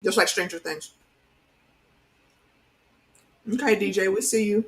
Just like Stranger Things. Okay, DJ, we see you.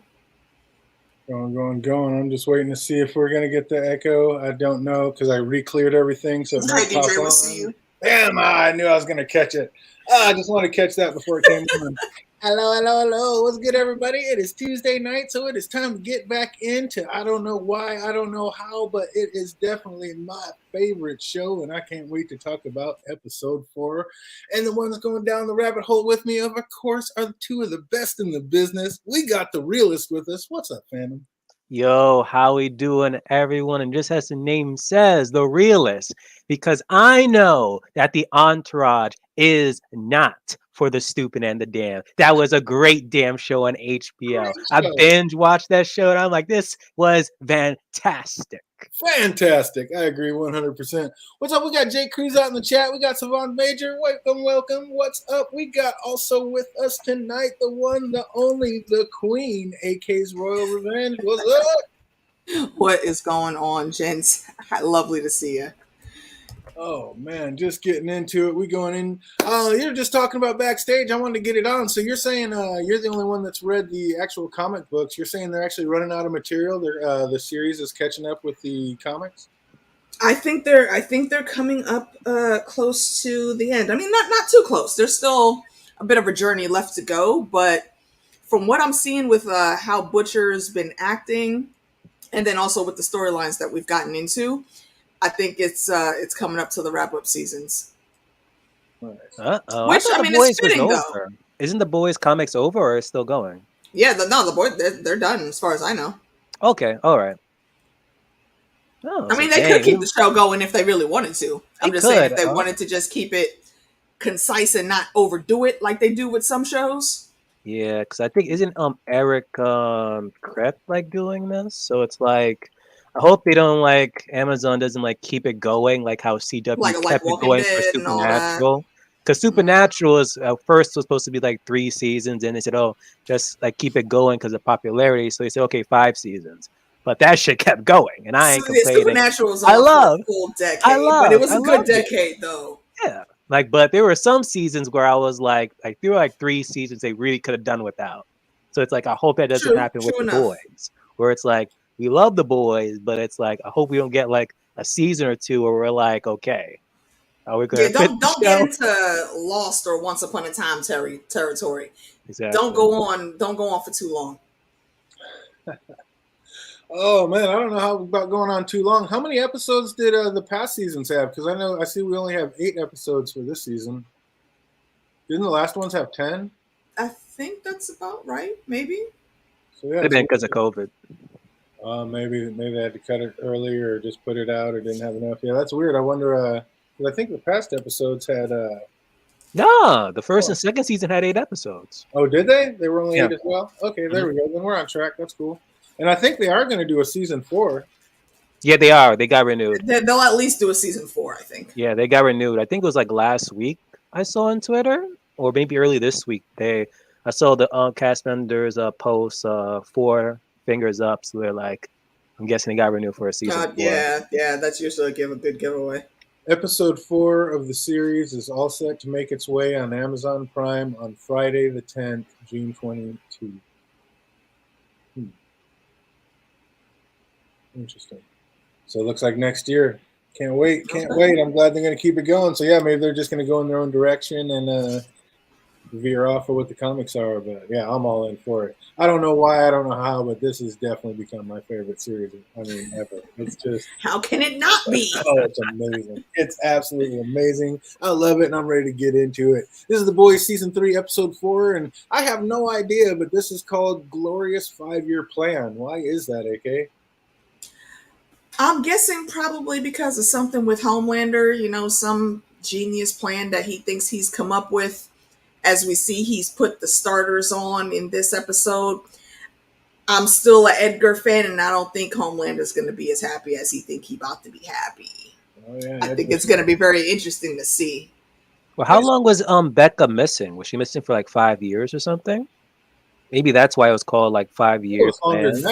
Going. I'm just waiting to see if we're gonna get the echo. I don't know because I re-cleared everything, so it Okay, might pop DJ, we see on. you. Damn! I knew I was gonna catch it. I just want to catch that before it came on. Hello. What's good, everybody? It is Tuesday night, so it is time to get back into I don't know why, I don't know how, but it is definitely my favorite show, and I can't wait to talk about episode 4. And the one that's going down the rabbit hole with me, of course, are two of the best in the business. We got the realist with us. What's up, Phantom? Yo, how we doing, everyone? And just as the name says, the realist, because I know that the entourage is not for the stupid and the damn. That was a great damn show on HBO. Great I show. binge watched that show and I'm like, this was fantastic. Fantastic. I agree 100%. What's up? We got Jay Cruz out in the chat. We got Savant Major. Welcome. What's up? We got also with us tonight the one, the only, the queen, AK's Royal Revenge. What's up? What is going on, gents? Lovely to see you. Oh, man. Just getting into it. We going in. You're just talking about backstage. I wanted to get it on. So you're saying you're the only one that's read the actual comic books. You're saying they're actually running out of material. The series is catching up with the comics? I think they're coming up close to the end. I mean, not too close. There's still a bit of a journey left to go, but from what I'm seeing with how Butcher's been acting, and then also with the storylines that we've gotten into, I think it's coming up to the wrap up seasons. Uh-oh. Which I mean, it's fitting though. Isn't the Boys comics over or is it still going? Yeah, the boys they're done as far as I know. Okay, all right. Oh, I mean, they could keep the show going if they really wanted to. I'm just saying if they wanted to just keep it concise and not overdo it like they do with some shows. Yeah, because I think isn't Eric Krep like doing this? So it's like I hope they don't like Amazon doesn't like keep it going like how CW kept it going for Supernatural. Because Supernatural is first was supposed to be like 3 seasons, and they said, "Oh, just like keep it going because of popularity." So they said, "Okay, 5 seasons." But that shit kept going, and I ain't complaining. Supernatural was on for a full decade, but it was a good decade though. Yeah, like, but there were some seasons where I was like there were like 3 seasons they really could have done without. So it's like I hope that doesn't happen with the boys, where it's like we love the boys, but it's like I hope we don't get like a season or 2 where we're like, okay, are we gonna don't get into Lost or Once Upon a Time territory. Exactly. Don't go on for too long. Oh man, I don't know how about going on too long. How many episodes did the past seasons have? Because I see we only have 8 episodes for this season. Didn't the last ones have 10? I think that's about right. Maybe. So yeah, maybe because of COVID. Maybe they had to cut it early or just put it out or didn't have enough. Yeah, that's weird. I wonder. I think the past episodes had. No, the first and second season had 8 episodes. Oh, did they? They were only 8 as well. Okay, there we go. Then we're on track. That's cool. And I think they are going to do a season 4. Yeah, they are. They got renewed. They'll at least do a season 4, I think. Yeah, they got renewed. I think it was like last week I saw on Twitter, or maybe early this week. I saw the cast members post 4 fingers up. So they're like, I'm guessing they got renewed for a season 4. Yeah, that's usually a good giveaway. Episode 4 of the series is all set to make its way on Amazon Prime on Friday the 10th, June 22. Interesting. So it looks like next year. Can't wait. I'm glad they're going to keep it going. So yeah, maybe they're just going to go in their own direction and veer off of what the comics are. But yeah, I'm all in for it. I don't know why, I don't know how, but this has definitely become my favorite series. I mean, ever. It's just how can it not be? Oh, it's amazing. It's absolutely amazing. I love it, and I'm ready to get into it. This is The Boys Season 3, Episode 4, and I have no idea, but this is called Glorious 5-Year Plan. Why is that, AK? I'm guessing probably because of something with Homelander, some genius plan that he thinks he's come up with. As we see, he's put the starters on in this episode. I'm still an Edgar fan, and I don't think Homelander's going to be as happy as he think he about to be happy. Oh, yeah, I think it's going to be very interesting to see. Well, how long was Becca missing? Was she missing for like 5 years or something? Maybe that's why it was called like 5 years. For as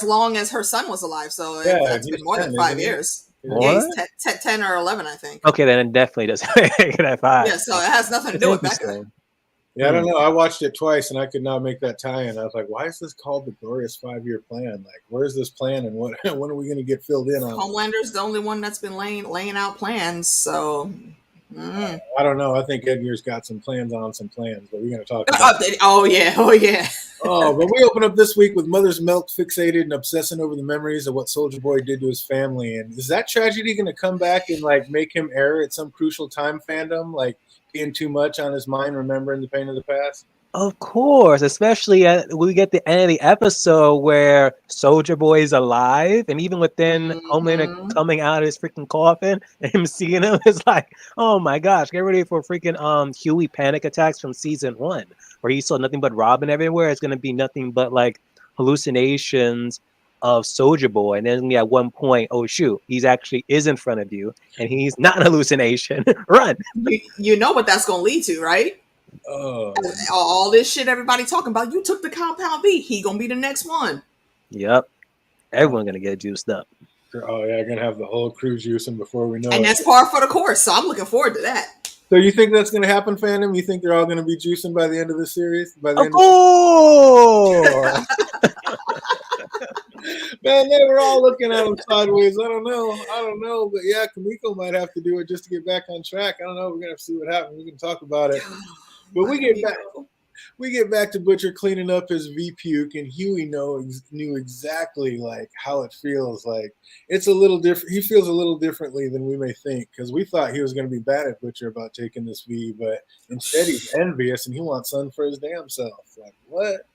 long as her son was alive, so it's been more than 5 years. Yeah, What? he's 10 or 11, I think. Okay, then it definitely doesn't make it at 5. Yeah, so it has nothing to That's do with Becca. interesting. Yeah, I don't know. I watched it twice and I could not make that tie-in. I was like, why is this called the Glorious 5-Year Plan? Like, where's this plan and what when are we going to get filled in on? Homelander's the only one that's been laying out plans, so. I don't know. I think Edgar's got some plans, but we're going to talk about Oh yeah. Oh, but we open up this week with Mother's Milk fixated and obsessing over the memories of what Soldier Boy did to his family. And is that tragedy going to come back and like make him err at some crucial time, fandom? Like being too much on his mind, remembering the pain of the past? Of course, especially we get the end of the episode where Soldier Boy is alive, and even within Homelander coming out of his freaking coffin and him seeing him, it's like, oh my gosh, get ready for freaking Huey panic attacks from season 1, where he saw nothing but Robin everywhere. It's gonna be nothing but like hallucinations of Soldier Boy, and then at one point, oh shoot, he's actually is in front of you, and he's not an hallucination. Run! You know what that's gonna lead to, right? All this shit everybody talking about. You took the Compound V. He gonna be the next one. Yep. Everyone's gonna get juiced up. Oh yeah, gonna have the whole crew juicing before we know and it. That's par for the course. So I'm looking forward to that. So you think that's gonna happen, fandom? You think they're all gonna be juicing by the end of the series? By the Of end course. Man, they were all looking at him sideways. I don't know, but yeah, Kamiko might have to do it just to get back on track. I don't know. We're gonna have to see what happens. We can talk about it. But we get back to Butcher cleaning up his V puke, and Huey knew exactly like how it feels. Like it's a little different. He feels a little differently than we may think, because we thought he was going to be bad at Butcher about taking this V, but instead he's envious and he wants sun for his damn self. Like what?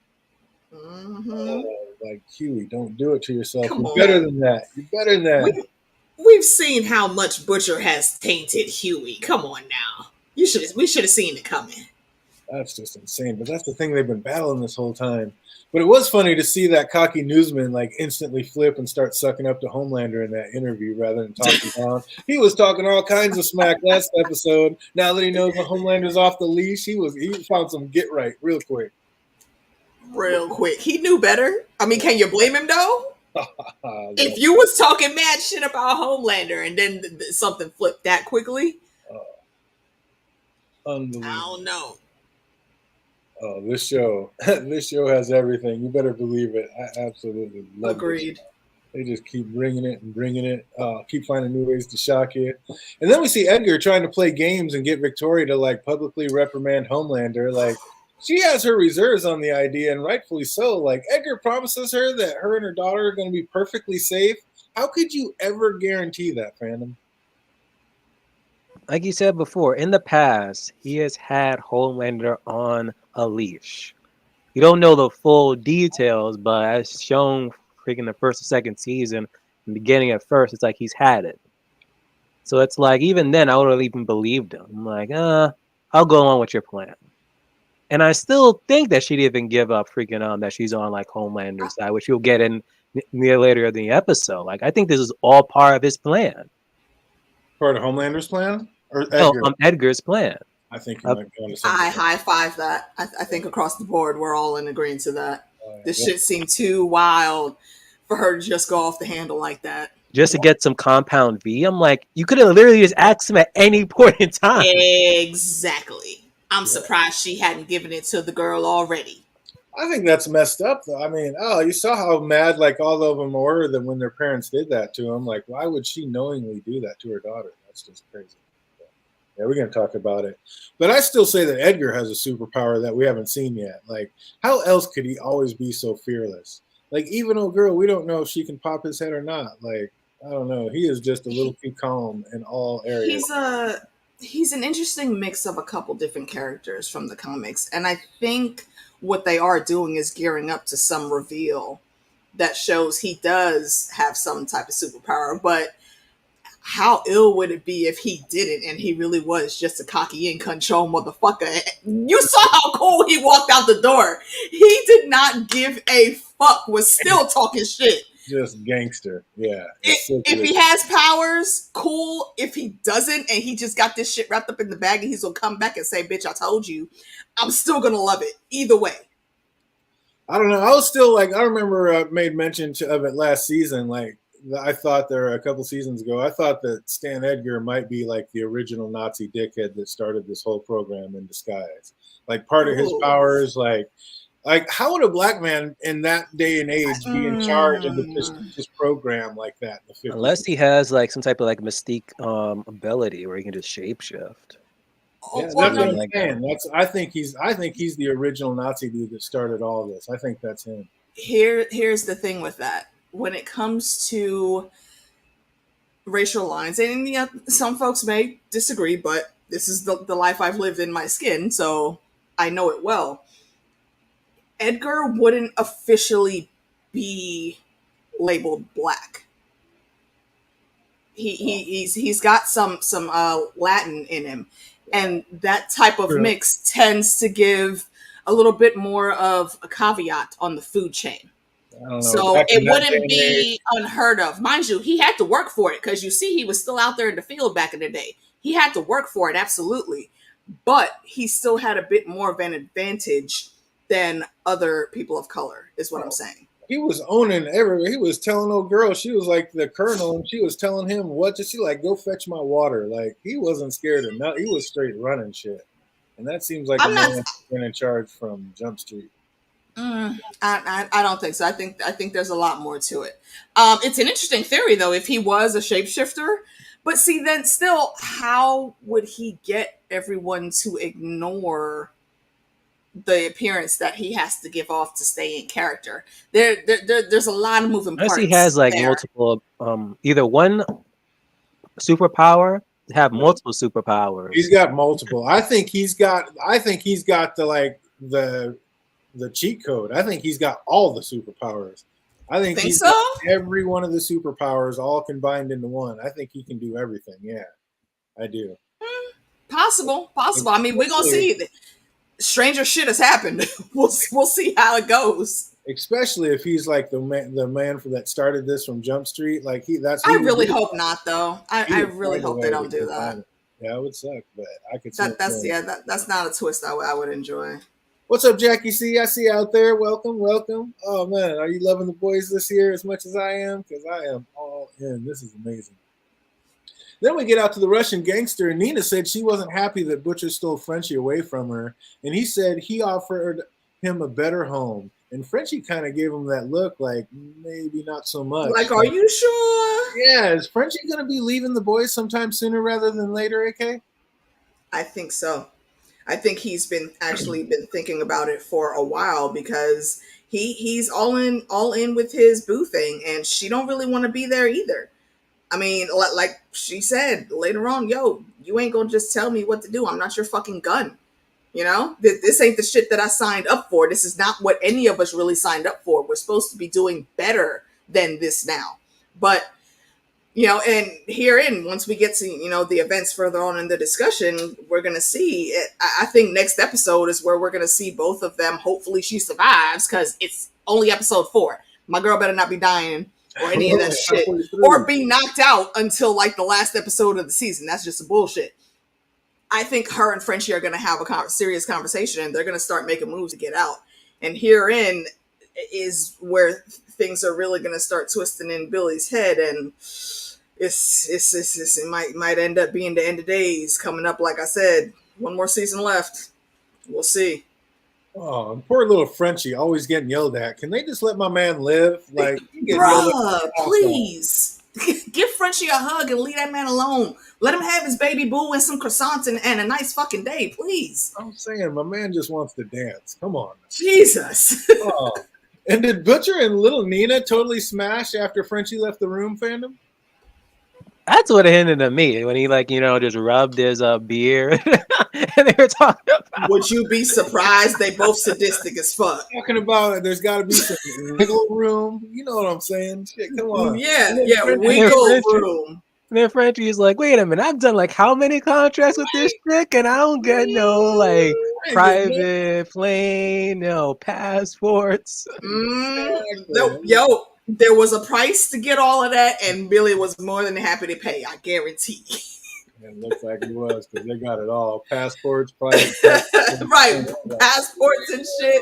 Like Huey, don't do it to yourself. You're better than that. You're better than that. We've seen how much Butcher has tainted Huey. Come on now. We should have seen it coming. That's just insane. But that's the thing they've been battling this whole time. But it was funny to see that cocky newsman like instantly flip and start sucking up to Homelander in that interview rather than talking down. He was talking all kinds of smack last episode. Now that he knows the Homelander's off the leash, he found some get right real quick. He knew better. I mean, can you blame him though? If you was talking mad shit about Homelander and then something flipped that quickly, unbelievable. I don't know. Oh, this show has everything. You better believe it. I absolutely love it. Agreed. They just keep bringing it. Keep finding new ways to shock you. And then we see Edgar trying to play games and get Victoria to like publicly reprimand Homelander. Like she has her reserves on the idea, and rightfully so. Like Edgar promises her that her and her daughter are going to be perfectly safe. How could you ever guarantee that, fandom? Like you said before, in the past, he has had Homelander on a leash. You don't know the full details, but as shown freaking the first or second season, in the beginning at first, it's like he's had it. So it's like, even then, I would have even believed him. I'm like, I'll go along with your plan. And I still think that she'd even give up freaking that she's on like Homelander's side, which you'll get in near later in the episode. Like, I think this is all part of his plan. Part of Homelander's plan? Or Edgar? No, Edgar's plan. I think you might be on to something. I high five that. I think across the board, we're all in agreement to that. This shit seemed too wild for her to just go off the handle like that. Just to get some Compound V? I'm like, you could have literally just asked him at any point in time. Exactly. I'm surprised she hadn't given it to the girl already. I think that's messed up, though. I mean, you saw how mad like all of them were that when their parents did that to them. Like, why would she knowingly do that to her daughter? That's just crazy. Yeah, we're going to talk about it. But I still say that Edgar has a superpower that we haven't seen yet. Like, how else could he always be so fearless? Like, even old girl, we don't know if she can pop his head or not. Like, I don't know. He is just a little too calm in all areas. He's an interesting mix of a couple different characters from the comics. And I think what they are doing is gearing up to some reveal that shows he does have some type of superpower. But how ill would it be if he didn't and he really was just a cocky and control motherfucker? You saw how cool he walked out the door. He did not give a fuck, was still talking shit. Just gangster. Yeah. If he has powers, cool. If he doesn't and he just got this shit wrapped up in the bag and he's gonna come back and say, bitch, I told you, I'm still gonna love it. Either way. I don't know. I was still like, I remember I made mention of it last season. Like, I thought there a couple seasons ago, I thought that Stan Edgar might be like the original Nazi dickhead that started this whole program in disguise. Like part of his Ooh. powers, like how would a black man in that day and age be in charge of this program like that in the 50s? Unless he has like some type of like mystique ability where he can just shapeshift. Yeah, Well, that's what I'm saying. I think he's the original Nazi dude that started all this. I think that's him. Here's the thing with that. When it comes to racial lines, and yeah, some folks may disagree, but this is the life I've lived in my skin, so I know it well. Edgar wouldn't officially be labeled black. He's got some Latin in him, and that type of mix tends to give a little bit more of a caveat on the food chain. So it wouldn't be unheard of. Mind you, he had to work for it because you see he was still out there in the field back in the day. He had to work for it, absolutely. But he still had a bit more of an advantage than other people of color, is what I'm saying. He was owning everywhere. He was telling old girl, she was like the colonel, and she was telling him what to see, like, go fetch my water. Like, he wasn't scared of nothing. He was straight running shit. And that seems like a man that's been in charge from Jump Street. I don't think so. I think there's a lot more to it. It's an interesting theory though, if he was a shapeshifter. But see, then still, how would he get everyone to ignore the appearance that he has to give off to stay in character? There's a lot of moving parts. Unless he has like multiple, either one superpower, have multiple superpowers. He's got multiple. I think he's got the cheat code. I think he's got all the superpowers. I think he's got every one of the superpowers all combined into one. I think he can do everything. Yeah, I do. Possible. I mean, we're gonna see. Stranger shit has happened. We'll see how it goes. Especially if he's like the man that started this from Jump Street. Like I really hope not, though. I really hope they don't do that. Yeah, it would suck, but I could. That's not a twist I would enjoy. What's up, Jackie C? I see you out there. Welcome. Oh man, are you loving the boys this year as much as I am? Because I am all in. This is amazing. Then we get out to the Russian gangster, and Nina said she wasn't happy that Butcher stole Frenchie away from her, and he said he offered him a better home. And Frenchie kind of gave him that look, like maybe not so much. Like, are you sure? Yeah, is Frenchie going to be leaving the boys sometime sooner rather than later, AK? I think so. I think he's been thinking about it for a while because he's all in with his boo thing, and she don't really want to be there either. I mean, like she said later on, yo, you ain't gonna just tell me what to do. I'm not your fucking gun. You know, this ain't the shit that I signed up for. This is not what any of us really signed up for. We're supposed to be doing better than this now. But you know, and herein, once we get to, you know, the events further on in the discussion, we're going to see it. I think next episode is where we're going to see both of them. Hopefully she survives because it's only episode 4. My girl better not be dying or any of that shit or be knocked out until like the last episode of the season. That's just a bullshit. I think her and Frenchie are going to have a serious conversation and they're going to start making moves to get out. And herein is where things are really going to start twisting in Billy's head, and it might end up being the end of days coming up. Like I said, one more season left. We'll see. Oh, poor little Frenchie, always getting yelled at. Can they just let my man live? Like, bruh, please give Frenchie a hug and leave that man alone. Let him have his baby boo and some croissants and a nice fucking day, please. I'm saying, my man just wants to dance. Come on, Jesus. Oh. And did Butcher and little Nina totally smash after Frenchie left the room, fandom? That's what it hinted to me when he, like, you know, just rubbed his beard and they were talking about. Would you be surprised? They both sadistic as fuck. Talking about there's got to be some wiggle room. You know what I'm saying? Shit, come on. Yeah, wiggle room. And then Frenchie's like, wait a minute, I've done like how many contracts with this chick and I don't get no like private plane, no passports. No, yo, there was a price to get all of that and Billy was more than happy to pay, I guarantee. It looks like he was because they got it all. Passports, private right, passports and shit.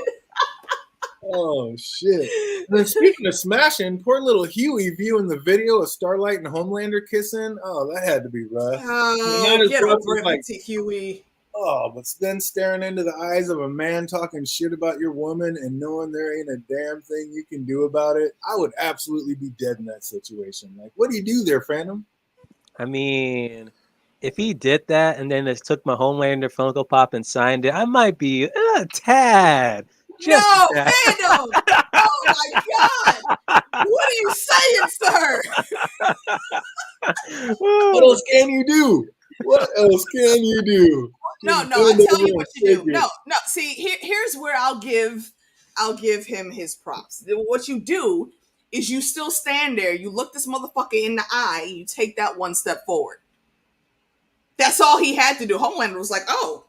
Oh shit! And then speaking of smashing, poor little Huey viewing the video of Starlight and Homelander kissing. Oh, that had to be rough. Oh, Not as get rough over as it, like, Petite Huey. oh, but then staring into the eyes of a man talking shit about your woman and knowing there ain't a damn thing you can do about it. I would absolutely be dead in that situation. Like, what do you do there, Phantom? I mean, if he did that and then just took my Homelander Funko Pop and signed it, I might be a tad, just No, a Phantom. Oh my God. What are you saying, sir? tad. What else can you do? What else can you do? No, Just no. I bend tell over you and what you shake do. it. No, no. See, here's where I'll give him his props. What you do is you still stand there. You look this motherfucker in the eye. You take that one step forward. That's all he had to do. Homelander was like, oh,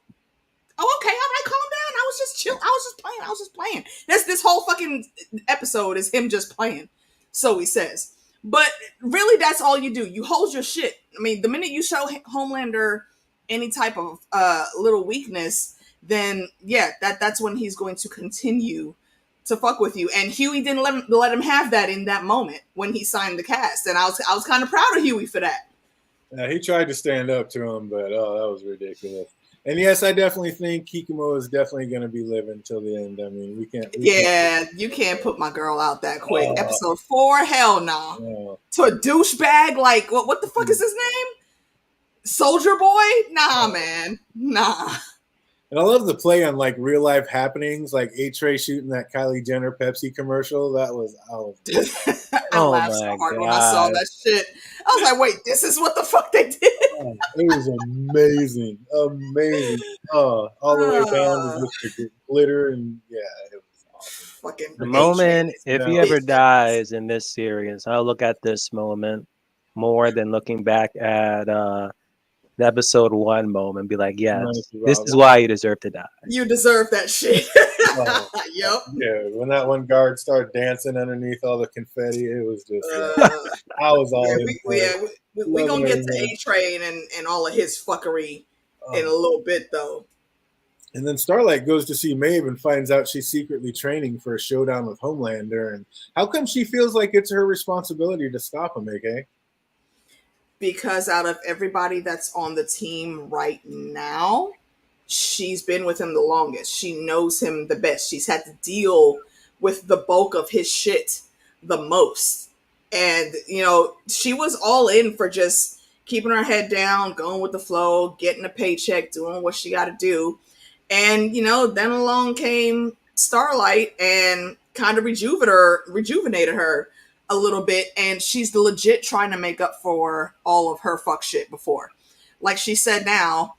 okay, all right, calm down. I was just chill. I was just playing. I was just playing. This whole fucking episode is him just playing. So he says. But really, that's all you do. You hold your shit. I mean, the minute you show Homelander any type of little weakness, then yeah, that's when he's going to continue to fuck with you. And Huey didn't let him have that in that moment when he signed the cast. And I was kind of proud of Huey for that. Yeah, he tried to stand up to him, but oh, that was ridiculous. And yes, I definitely think Kikumo is definitely going to be living till the end. I mean, we can't. Yeah, you can't put my girl out that quick. Oh, Episode 4, hell no. oh. To a douchebag, like what the fuck is his name? Soldier Boy? Nah, man. Nah. And I love the play on like real life happenings, like A-Tray shooting that Kylie Jenner Pepsi commercial. That was I Oh laughed so my hard when I saw god. that shit. I was like, wait, this is what the fuck they did? oh, it was amazing, amazing. Oh, all the way down to just the glitter and yeah, it was awesome. Fucking The A-Train moment, is if Now, he ever bitch ass. dies in this series, I'll look at this moment more than looking back at the episode 1 moment and be like, yes, this is why you deserve to die. You deserve that shit. oh, Yep. yeah, when that one guard started dancing underneath all the confetti, it was just Uh, I was all yeah, in for it. we Loving gonna get every to minute. A-Train and all of his fuckery in a Oh. little bit, though. And then Starlight goes to see Maeve and finds out she's secretly training for a showdown with Homelander. And how come she feels like it's her responsibility to stop him, AK? Because out of everybody that's on the team right now, she's been with him the longest. She knows him the best. She's had to deal with the bulk of his shit the most. And, she was all in for just keeping her head down, going with the flow, getting a paycheck, doing what she got to do. And, then along came Starlight and kind of rejuvenated her a little bit. And she's legit trying to make up for all of her fuck shit before. Like she said now,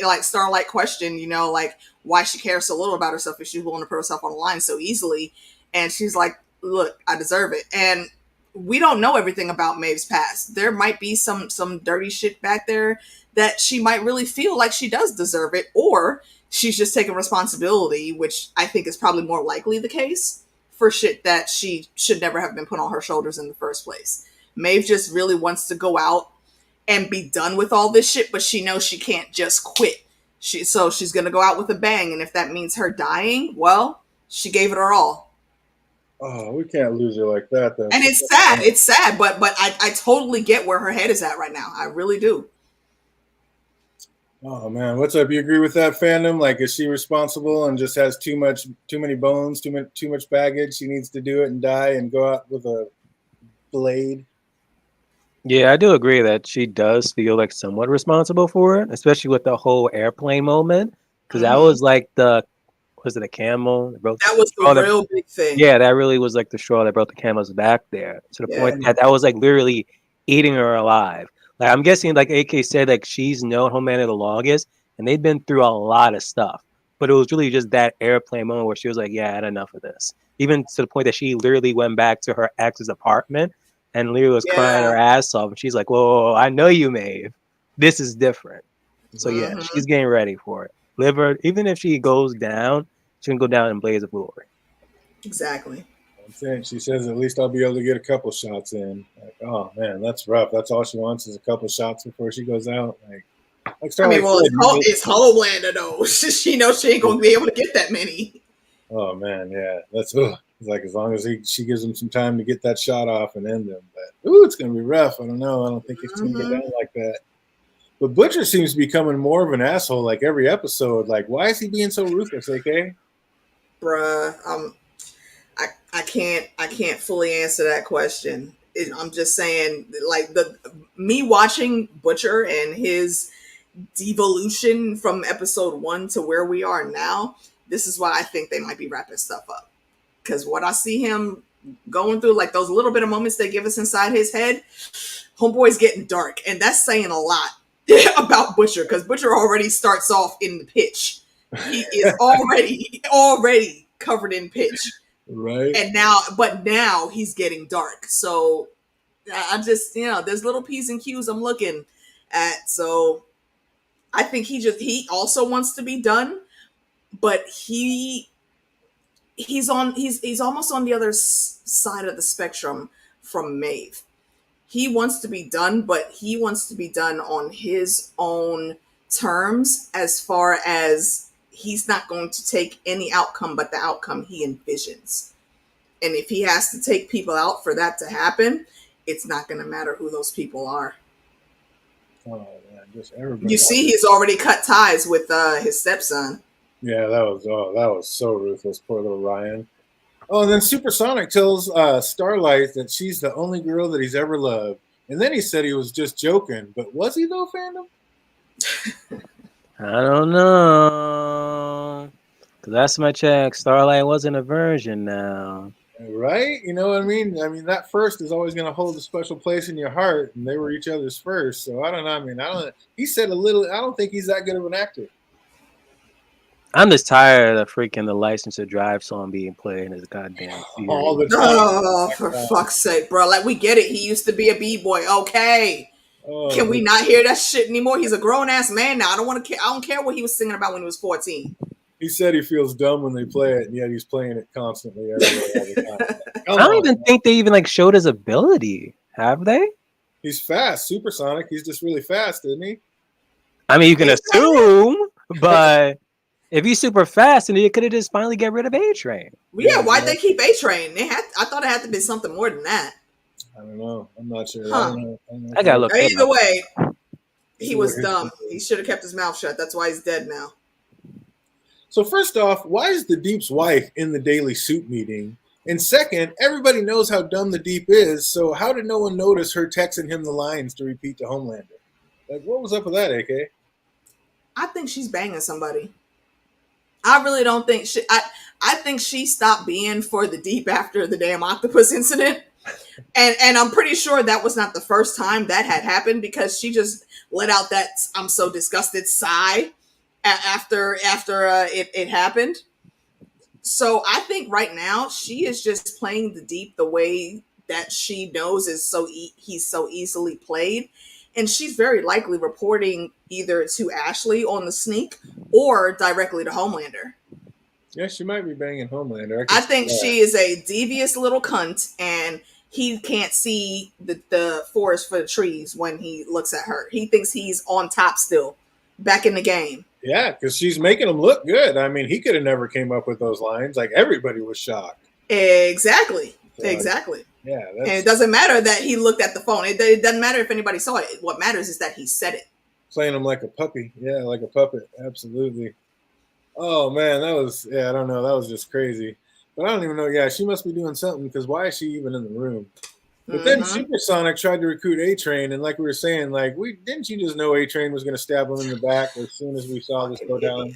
like Starlight questioned, like why she cares so little about herself if she's willing to put herself on the line so easily. And she's like, look, I deserve it. And we don't know everything about Maeve's past. There might be some dirty shit back there that she might really feel like she does deserve it, or she's just taking responsibility, which I think is probably more likely the case, for shit that she should never have been put on her shoulders in the first place. Maeve just really wants to go out and be done with all this shit, but she knows she can't just quit. So she's gonna go out with a bang, and if that means her dying, well, she gave it her all. Oh, we can't lose her like that, though. And it's sad. It's sad, but I totally get where her head is at right now. I really do. Oh man, what's up? You agree with that, fandom? Like, is she responsible and just has too many bones, too much baggage? She needs to do it and die and go out with a blade. Yeah, I do agree that she does feel like somewhat responsible for it, especially with the whole airplane moment. Because that was like was it a camel? That was the real big thing. Yeah, that really was like the straw that broke the camel's back there. To the point that was like literally eating her alive. Like I'm guessing, like AK said, like she's known Homelander the longest, and they've been through a lot of stuff. But it was really just that airplane moment where she was like, "Yeah, I had enough of this." Even to the point that she literally went back to her ex's apartment and literally was crying her ass off. And she's like, "Whoa, I know you, Maeve. This is different." So yeah, she's getting ready for it. Live her, even if she goes down, she can go down in blaze of glory. Exactly. I'm saying, she says, at least I'll be able to get a couple shots in. Like, oh man, that's rough. That's all she wants is a couple shots before she goes out. Like I mean, well, it's Homelander though. She knows she ain't gonna be able to get that many. Oh man, yeah, that's ugh. It's like as long as she gives him some time to get that shot off and end him, but ooh, it's gonna be rough. I don't know. I don't think it's gonna go Mm-hmm. down like that. But Butcher seems to be becoming more of an asshole like every episode. Like, why is he being so ruthless, AK? Bruh, I can't fully answer that question. I'm just saying, like the me watching Butcher and his devolution from episode 1 to where we are now. This is why I think they might be wrapping stuff up, because what I see him going through, like those little bit of moments they give us inside his head, homeboy's getting dark, and that's saying a lot about Butcher, because Butcher already starts off in the pitch. He is already covered in pitch, Right? and now he's getting dark. So I just, there's little P's and Q's I'm looking at. So I think he also wants to be done, but he's almost on the other side of the spectrum from Maeve. He wants to be done, but he wants to be done on his own terms, as far as he's not going to take any outcome but the outcome he envisions. And if he has to take people out for that to happen, it's not going to matter who those people are. Oh man, just everybody. You see, he's already cut ties with his stepson. Yeah, that was so ruthless. Poor little Ryan. Oh, and then Supersonic tells Starlight that she's the only girl that he's ever loved. And then he said he was just joking. But was he though, fandom? I don't know. Cause last time I checked, Starlight wasn't a virgin now. Right? You know what I mean? I mean, that first is always going to hold a special place in your heart, and they were each other's first. So I don't know. I mean, I don't. He said a little. I don't think he's that good of an actor. I'm just tired of freaking the License to Drive song being played in this goddamn All series. the time. Oh, for fuck's sake, bro. Like, we get it. He used to be a B-boy. Okay. Oh, Can we not hear that shit anymore? He's a grown-ass man now. I don't care what he was singing about when he was 14. he said he feels dumb when they play it, and yet he's playing it constantly everywhere all the time. I don't even think they even showed his ability. Have they? He's fast, supersonic. He's just really fast, isn't he? I mean, you can assume, but if he's super fast, then you could have just finally get rid of A-Train. Yeah, why'd they keep A-Train? I thought it had to be something more than that. I don't know. I'm not sure. Huh. I don't know. I gotta look. Either way, he was dumb. He should have kept his mouth shut. That's why he's dead now. So first off, why is the Deep's wife in the daily soup meeting? And second, everybody knows how dumb the Deep is, so how did no one notice her texting him the lines to repeat to Homelander? Like, what was up with that, AK? I think she's banging somebody. I really don't think she... I think she stopped being for the Deep after the damn octopus incident. And I'm pretty sure that was not the first time that had happened, because she just let out that "I'm so disgusted" sigh after it happened. So I think right now she is just playing the Deep the way that she knows he's so easily played, and she's very likely reporting either to Ashley on the sneak or directly to Homelander. Yeah, she might be banging Homelander. I think she is a devious little cunt, and he can't see the forest for the trees when he looks at her. He thinks he's on top still, back in the game. Yeah, because she's making him look good. I mean, he could have never came up with those lines. Like, everybody was shocked. Exactly. So, exactly. Yeah. And it doesn't matter that he looked at the phone. It doesn't matter if anybody saw it. What matters is that he said it. Playing him like a puppy. Yeah, like a puppet. Absolutely. Oh, man, I don't know. That was just crazy. But I don't even know. Yeah, she must be doing something, because why is she even in the room? But then Supersonic tried to recruit A-Train, and like we were saying, like, didn't you just know A-Train was going to stab him in the back as soon as we saw this go down?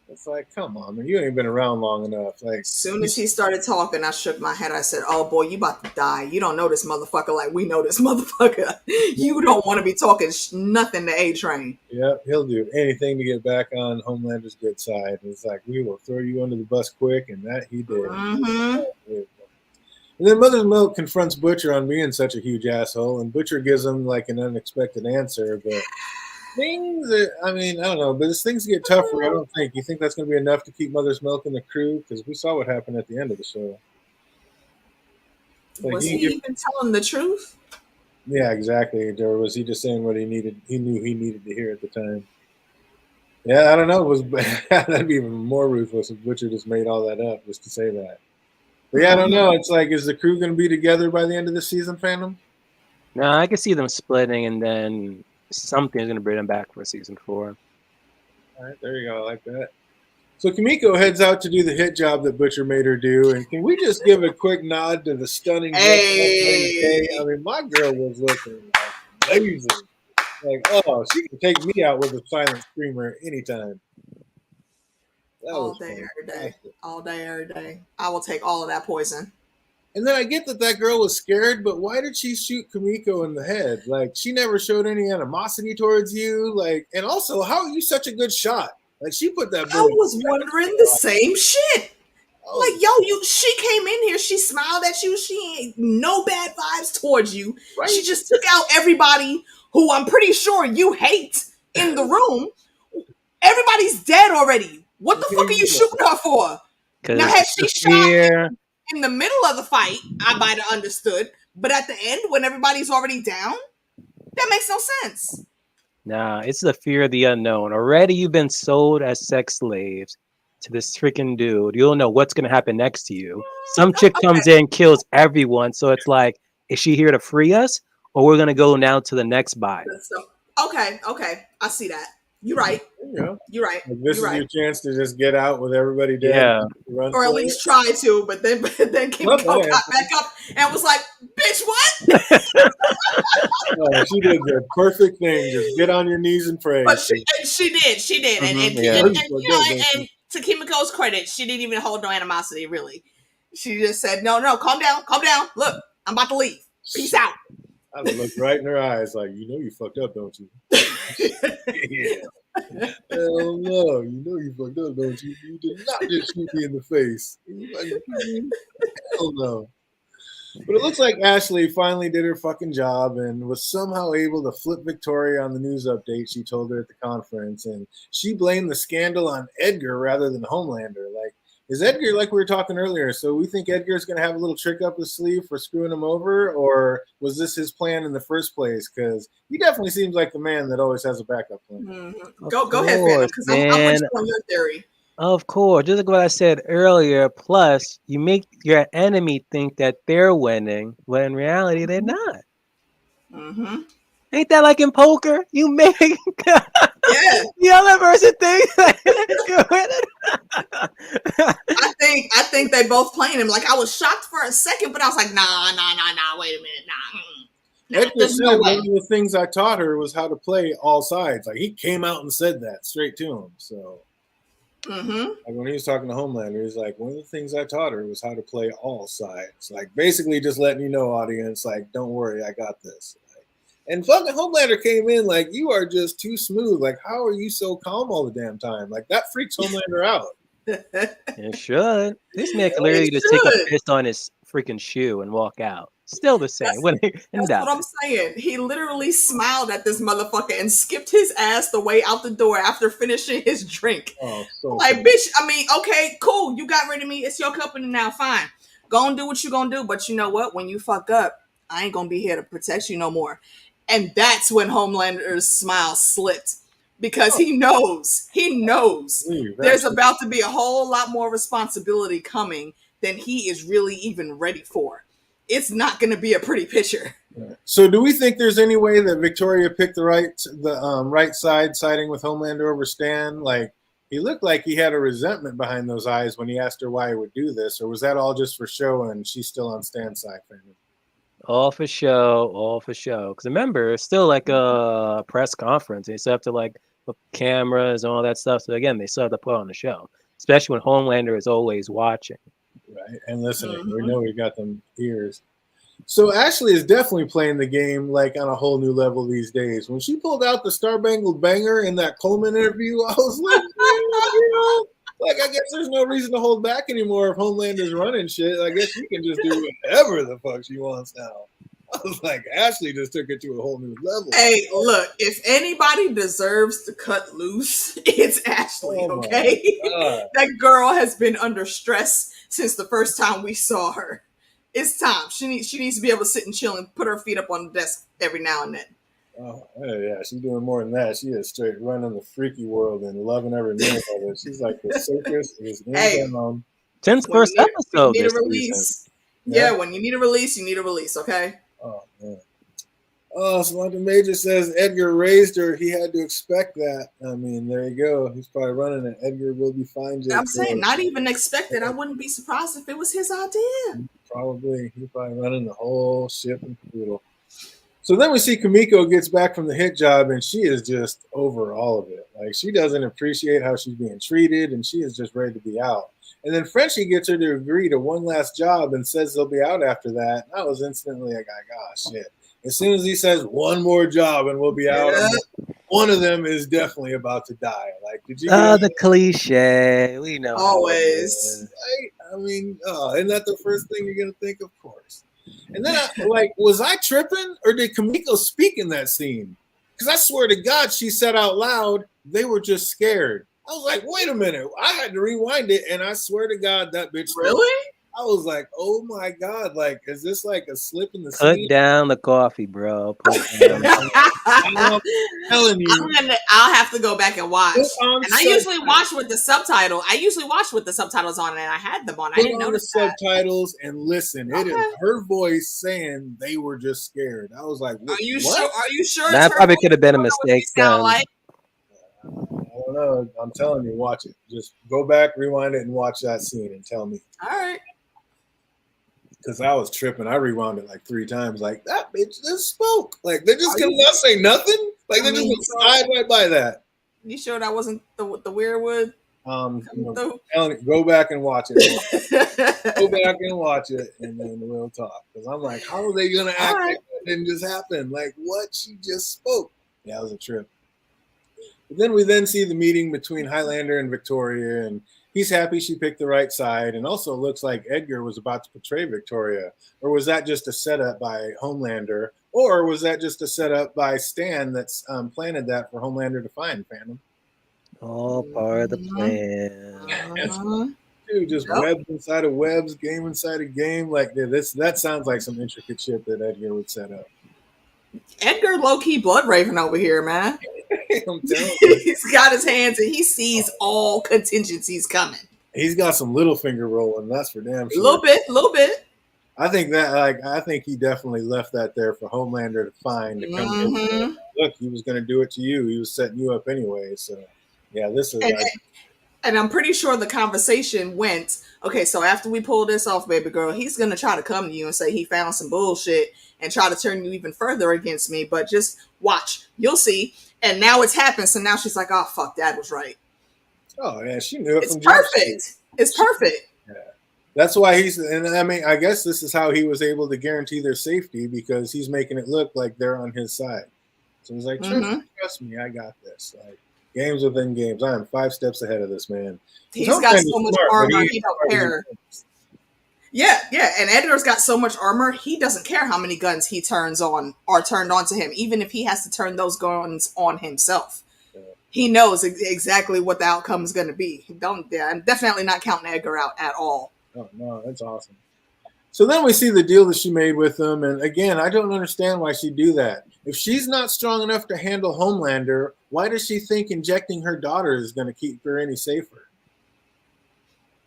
It's like, come on, man, you ain't been around long enough. Like, as soon as he started talking, I shook my head. I said, "Oh boy, you about to die. You don't know this motherfucker like we know this motherfucker. You don't want to be talking nothing to A-Train." Yeah, he'll do anything to get back on Homelander's good side. It's like, we will throw you under the bus quick, and that he did. And then Mother's Milk confronts Butcher on being such a huge asshole, and Butcher gives him like an unexpected answer, but I don't know, but as things get tougher, I don't think. You think that's going to be enough to keep Mother's Milk in the crew? Because we saw what happened at the end of the show. Like, was he even telling the truth? Yeah, exactly. Or was he just saying what he needed? He knew he needed to hear at the time. Yeah, I don't know. It was that'd be even more ruthless if Butcher just made all that up just to say that. But yeah, I don't know. It's like, is the crew going to be together by the end of the season, fandom? No, I can see them splitting, and then something's gonna bring them back for season 4. All right, there you go. I like that. So Kimiko heads out to do the hit job that Butcher made her do, and can we just give a quick nod to the stunning dress up Lady K? I Hey, mean, my girl was looking like amazing. Like, oh, she can take me out with a silent screamer anytime. That all was day, every day, fantastic. all day, every day. I will take all of that poison. And then I get that that girl was scared, but why did she shoot Kimiko in the head? Like, she never showed any animosity towards you. Like, and also, how are you such a good shot? Like, she put that I bullet was right wondering between the her eyes. same shit. Oh, Like, yo, she came in here, she smiled at you, she ain't no bad vibes towards you. right. She just took out everybody who I'm pretty sure you hate in the room. Everybody's dead already. What the fuck are you shooting her for? Now, Because had the she shot fear. in the middle of the fight, I might have understood. But at the end, when everybody's already down, that makes no sense. Nah, it's the fear of the unknown. Already, you've been sold as sex slaves to this freaking dude. You don't know what's gonna happen next to you. Some chick Okay, comes in, kills everyone. So it's like, is she here to free us, or we're gonna go now to the next buyer? okay, I see that. You're right. You know, You're right. like, this You're is right. your chance to just get out with everybody dead Yeah. and run Or at for it. least try to, but then Well, Kimiko that got answers. back up and was like, "Bitch, what?" She did the perfect thing. Just get on your knees and pray. But she did, and Hmm, and, She and, yeah. knows you and you fucked know, up, don't and to Kimiko's credit, she didn't even hold no animosity. Really, she just said, "No, no, calm down, calm down. Look, I'm about to leave. Peace you? out." I would look right in her eyes like, you know you fucked up, don't you? Yeah. Hell no. You know you fucked up, don't you? You did not just shoot me in the face. You fucking kidding me? Hell no. But it looks like Ashley finally did her fucking job and was somehow able to flip Victoria on the news update she told her at the conference. And she blamed the scandal on Edgar rather than Homelander. Like, is Edgar, like we were talking earlier, so we think Edgar's going to have a little trick up his sleeve for screwing him over? Or was this his plan in the first place? Because he definitely seems like the man that always has a backup plan. Mm-hmm. Of Go ahead, Phantom, course, because I'm with man. you on your theory. Of course. Just like what I said earlier. Plus, you make your enemy think that they're winning, when in reality they're not. Mm-hmm. Ain't that like in poker? You make Yeah, the other person think you're winning. I think they both playing him. Like I was shocked for a second, but I was like, nah. Wait a minute, nah. Edgar There's no said one way. of the things I taught her was how to play all sides. Like, he came out and said that straight to him. So, Mm-hmm. like, when he was talking to Homelander, he's like, one of the things I taught her was how to play all sides. Like, basically just letting you know, audience, like, don't worry, I got this. Like, and fucking Homelander came in like, you are just too smooth. Like, how are you so calm all the damn time? Like, that freaks Homelander out. It should. This man could It literally just take a should. piss on his freaking shoe and walk out. Still the same. That's When in that's what doubt. I'm saying. He literally smiled at this motherfucker and skipped his ass the way out the door after finishing his drink. Oh, so Like, funny. bitch, I mean, okay, cool. You got rid of me. It's your company now. Fine. Go and do what you gonna do. But you know what? When you fuck up, I ain't gonna be here to protect you no more. And that's when Homelander's smile slipped. Because Oh, he knows leave. there's Actually. about to be a whole lot more responsibility coming than he is really even ready for. It's not gonna be a pretty picture. So, do we think there's any way that Victoria picked the right side, siding with Homelander over Stan? Like, he looked like he had a resentment behind those eyes when he asked her why he would do this, or was that all just for show and she's still on Stan's side? All for show, all for show. Because remember, it's still like a press conference. They still have to like put cameras and all that stuff. So again, they still have to put on the show, especially when Homelander is always watching. Right, and listening. We Mm-hmm. know we got them ears. So Ashley is definitely playing the game like on a whole new level these days. When she pulled out the Star Bangled Banger in that Coleman interview, I was like, like, I guess there's no reason to hold back anymore if Homelander's running shit. I guess she can just do whatever the fuck she wants now. I was like, Ashley just took it to a whole new level. Hey, look, if anybody deserves to cut loose, it's Ashley, Oh my okay? God. That girl has been under stress since the first time we saw her. It's time. She needs to be able to sit and chill and put her feet up on the desk every now and then. Oh yeah, she's doing more than that. She is straight running the freaky world and loving every minute of it. She's like the circus is in Hey, town. Since when first you episode need a this season. release, Yeah. yeah, when you need a release, you need a release. Okay. Oh man. Oh, Samantha Major says Edgar raised her. He had to expect that. I mean, there you go. He's probably running it. Edgar will be fine. I'm Jake saying says. not even expected. I wouldn't be surprised if it was his idea. He's probably running the whole ship and caboodle. So then we see Kamiko gets back from the hit job and she is just over all of it. Like she doesn't appreciate how she's being treated and she is just ready to be out. And then Frenchie gets her to agree to one last job and says they'll be out after that. And I was instantly like, oh, shit. As soon as he says one more job and we'll be out, Yeah. one of them is definitely about to die. Like, did you Oh, the cliche. We know. Always. I mean, isn't that the first thing you're going to think? Of course. And then, was I tripping or did Kamiko speak in that scene? Because I swear to God, she said out loud, they were just scared. I was like, wait a minute. I had to rewind it, and I swear to God, that bitch spoke. Really? I was like, oh my God, like, is this like a slip in the scene? Put down the coffee, bro. Put down. I'm telling you. I'll have to go back and watch. And I usually watch with the subtitle. I usually watch with the subtitles on, and I had them on. I didn't notice the subtitles and listen. Okay. It is her voice saying they were just scared. I was like, "Are you sure? Are you sure?" That probably could have been a mistake. Like? I don't know. I'm telling you, watch it. Just go back, rewind it, and watch that scene, and tell me. All right. Because I was tripping. I rewound it like 3 times. Like, that bitch just spoke. Like, they're just going to not say nothing? Like, they just slide right by that. You sure that wasn't the weirwood? Go back and watch it. Go back and watch it, and then we'll talk. Because I'm like, how are they going to act like that didn't just happen? Like, what? She just spoke. Yeah, it was a trip. But then we see the meeting between Highlander and Victoria, and he's happy she picked the right side, and also looks like Edgar was about to betray Victoria. Or was that just a setup by Homelander? Or was that just a setup by Stan that's planted that for Homelander to find, Phantom? All part of the plan. Dude, just webs inside of webs, game inside of game. Like, that sounds like some intricate shit that Edgar would set up. Edgar low-key blood raven over here, man. I'm telling you. He's got his hands and he sees all contingencies coming. He's got some little finger rolling, that's for damn sure. A little bit. I think he definitely left that there for Homelander to find to come in. Look, he was going to do it to you. He was setting you up anyway. So, yeah, this is and I'm pretty sure the conversation went, okay, so after we pull this off, baby girl, he's going to try to come to you and say he found some bullshit and try to turn you even further against me. But just watch. You'll see. And now it's happened. So now she's like, oh, fuck, Dad was right. Oh, yeah, she knew it from perfect. It's perfect. Yeah. That's why and I mean, I guess this is how he was able to guarantee their safety because he's making it look like they're on his side. So he's like, trust me, I got this. Like, games within games. I am 5 steps ahead of this man. He's got so much armor, he don't care. Yeah. And Edgar's got so much armor, he doesn't care how many guns he turns on or turned on to him, even if he has to turn those guns on himself. Yeah. He knows exactly what the outcome is going to be. I'm definitely not counting Edgar out at all. Oh, no, that's awesome. So then we see the deal that she made with him. And again, I don't understand why she'd do that. If she's not strong enough to handle Homelander, why does she think injecting her daughter is going to keep her any safer?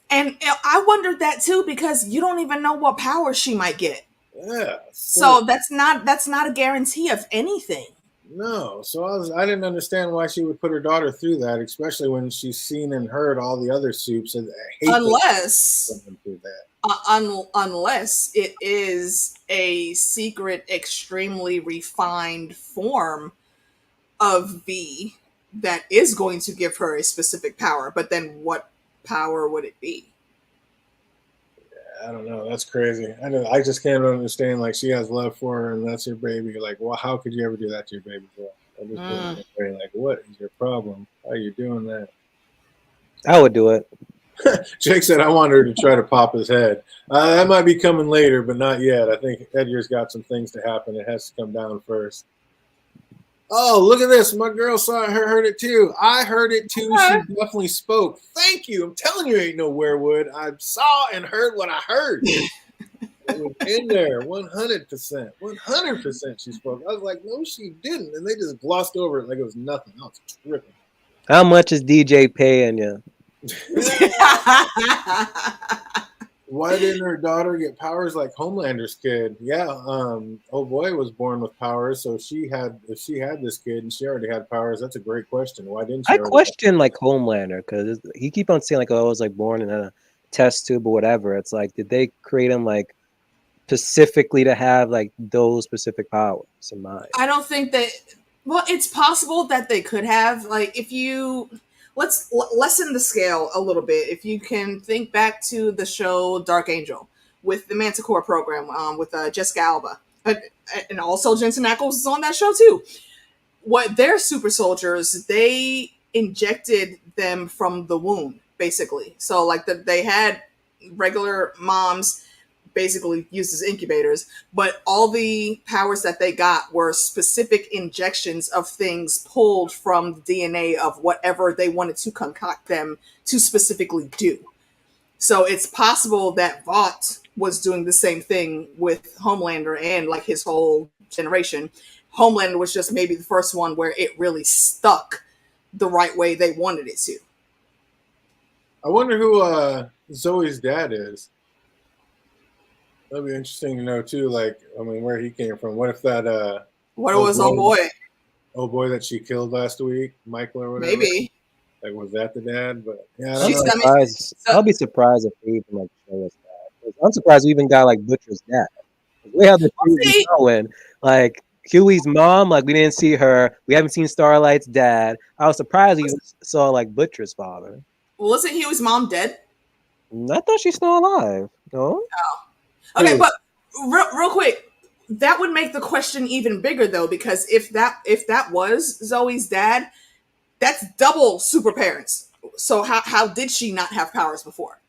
And I wondered that too, because you don't even know what power she might get. Yeah. So that's not a guarantee of anything. No. So I didn't understand why she would put her daughter through that, especially when she's seen and heard all the other soups. And unless it is a secret, extremely refined form of V that is going to give her a specific power. But then what power would it be? I don't know. That's crazy. I just can't understand. Like, she has love for her, and that's your baby. Like, well, how could you ever do that to your baby girl? Like, what is your problem? How are you doing that? I would do it. Jake said I want her to try to pop his head. That might be coming later, but not yet. I think Edgar's got some things to happen. It has to come down first. Oh, look at this. My girl saw it, heard it too. I heard it too. She definitely spoke. Thank you. I'm telling you, ain't no werewood. I saw and heard what I heard. It was in there, 100%. 100% she spoke. I was like, no, she didn't. And they just glossed over it like it was nothing. I was tripping. How much is DJ paying you? Why didn't her daughter get powers like Homelander's kid? Yeah, oh boy was born with powers, so if she had this kid and she already had powers, that's a great question. Why didn't she? I question like Homelander because he keep on saying like, oh, I was like born in a test tube or whatever. It's like, did they create him like specifically to have like those specific powers in mind? I don't think that. Well, it's possible that they could have. Like, if you let's lessen the scale a little bit. If you can think back to the show Dark Angel with the Manticore program with Jessica Alba, and also Jensen Ackles is on that show too. What they're super soldiers, they injected them from the womb, basically. So like they had regular moms basically used as incubators, but all the powers that they got were specific injections of things pulled from the DNA of whatever they wanted to concoct them to specifically do. So it's possible that Vought was doing the same thing with Homelander and like his whole generation. Homelander was just maybe the first one where it really stuck the right way they wanted it to. I wonder who Zoe's dad is. That'd be interesting to know too. Like, I mean, where he came from. What if that? What was old boy? Old boy that she killed last week, Michael or whatever. Maybe. Like, was that the dad? But yeah, I'll be surprised if they even like show us that. I'm surprised we even got like Butcher's dad. We have the season going. Like Huey's mom, like we didn't see her. We haven't seen Starlight's dad. I was surprised we saw like Butcher's father. Wasn't Huey's mom dead? I thought she's still alive. No. Oh. Okay, but real quick, that would make the question even bigger though, because if that was Zoe's dad, that's double super parents. So how did she not have powers before?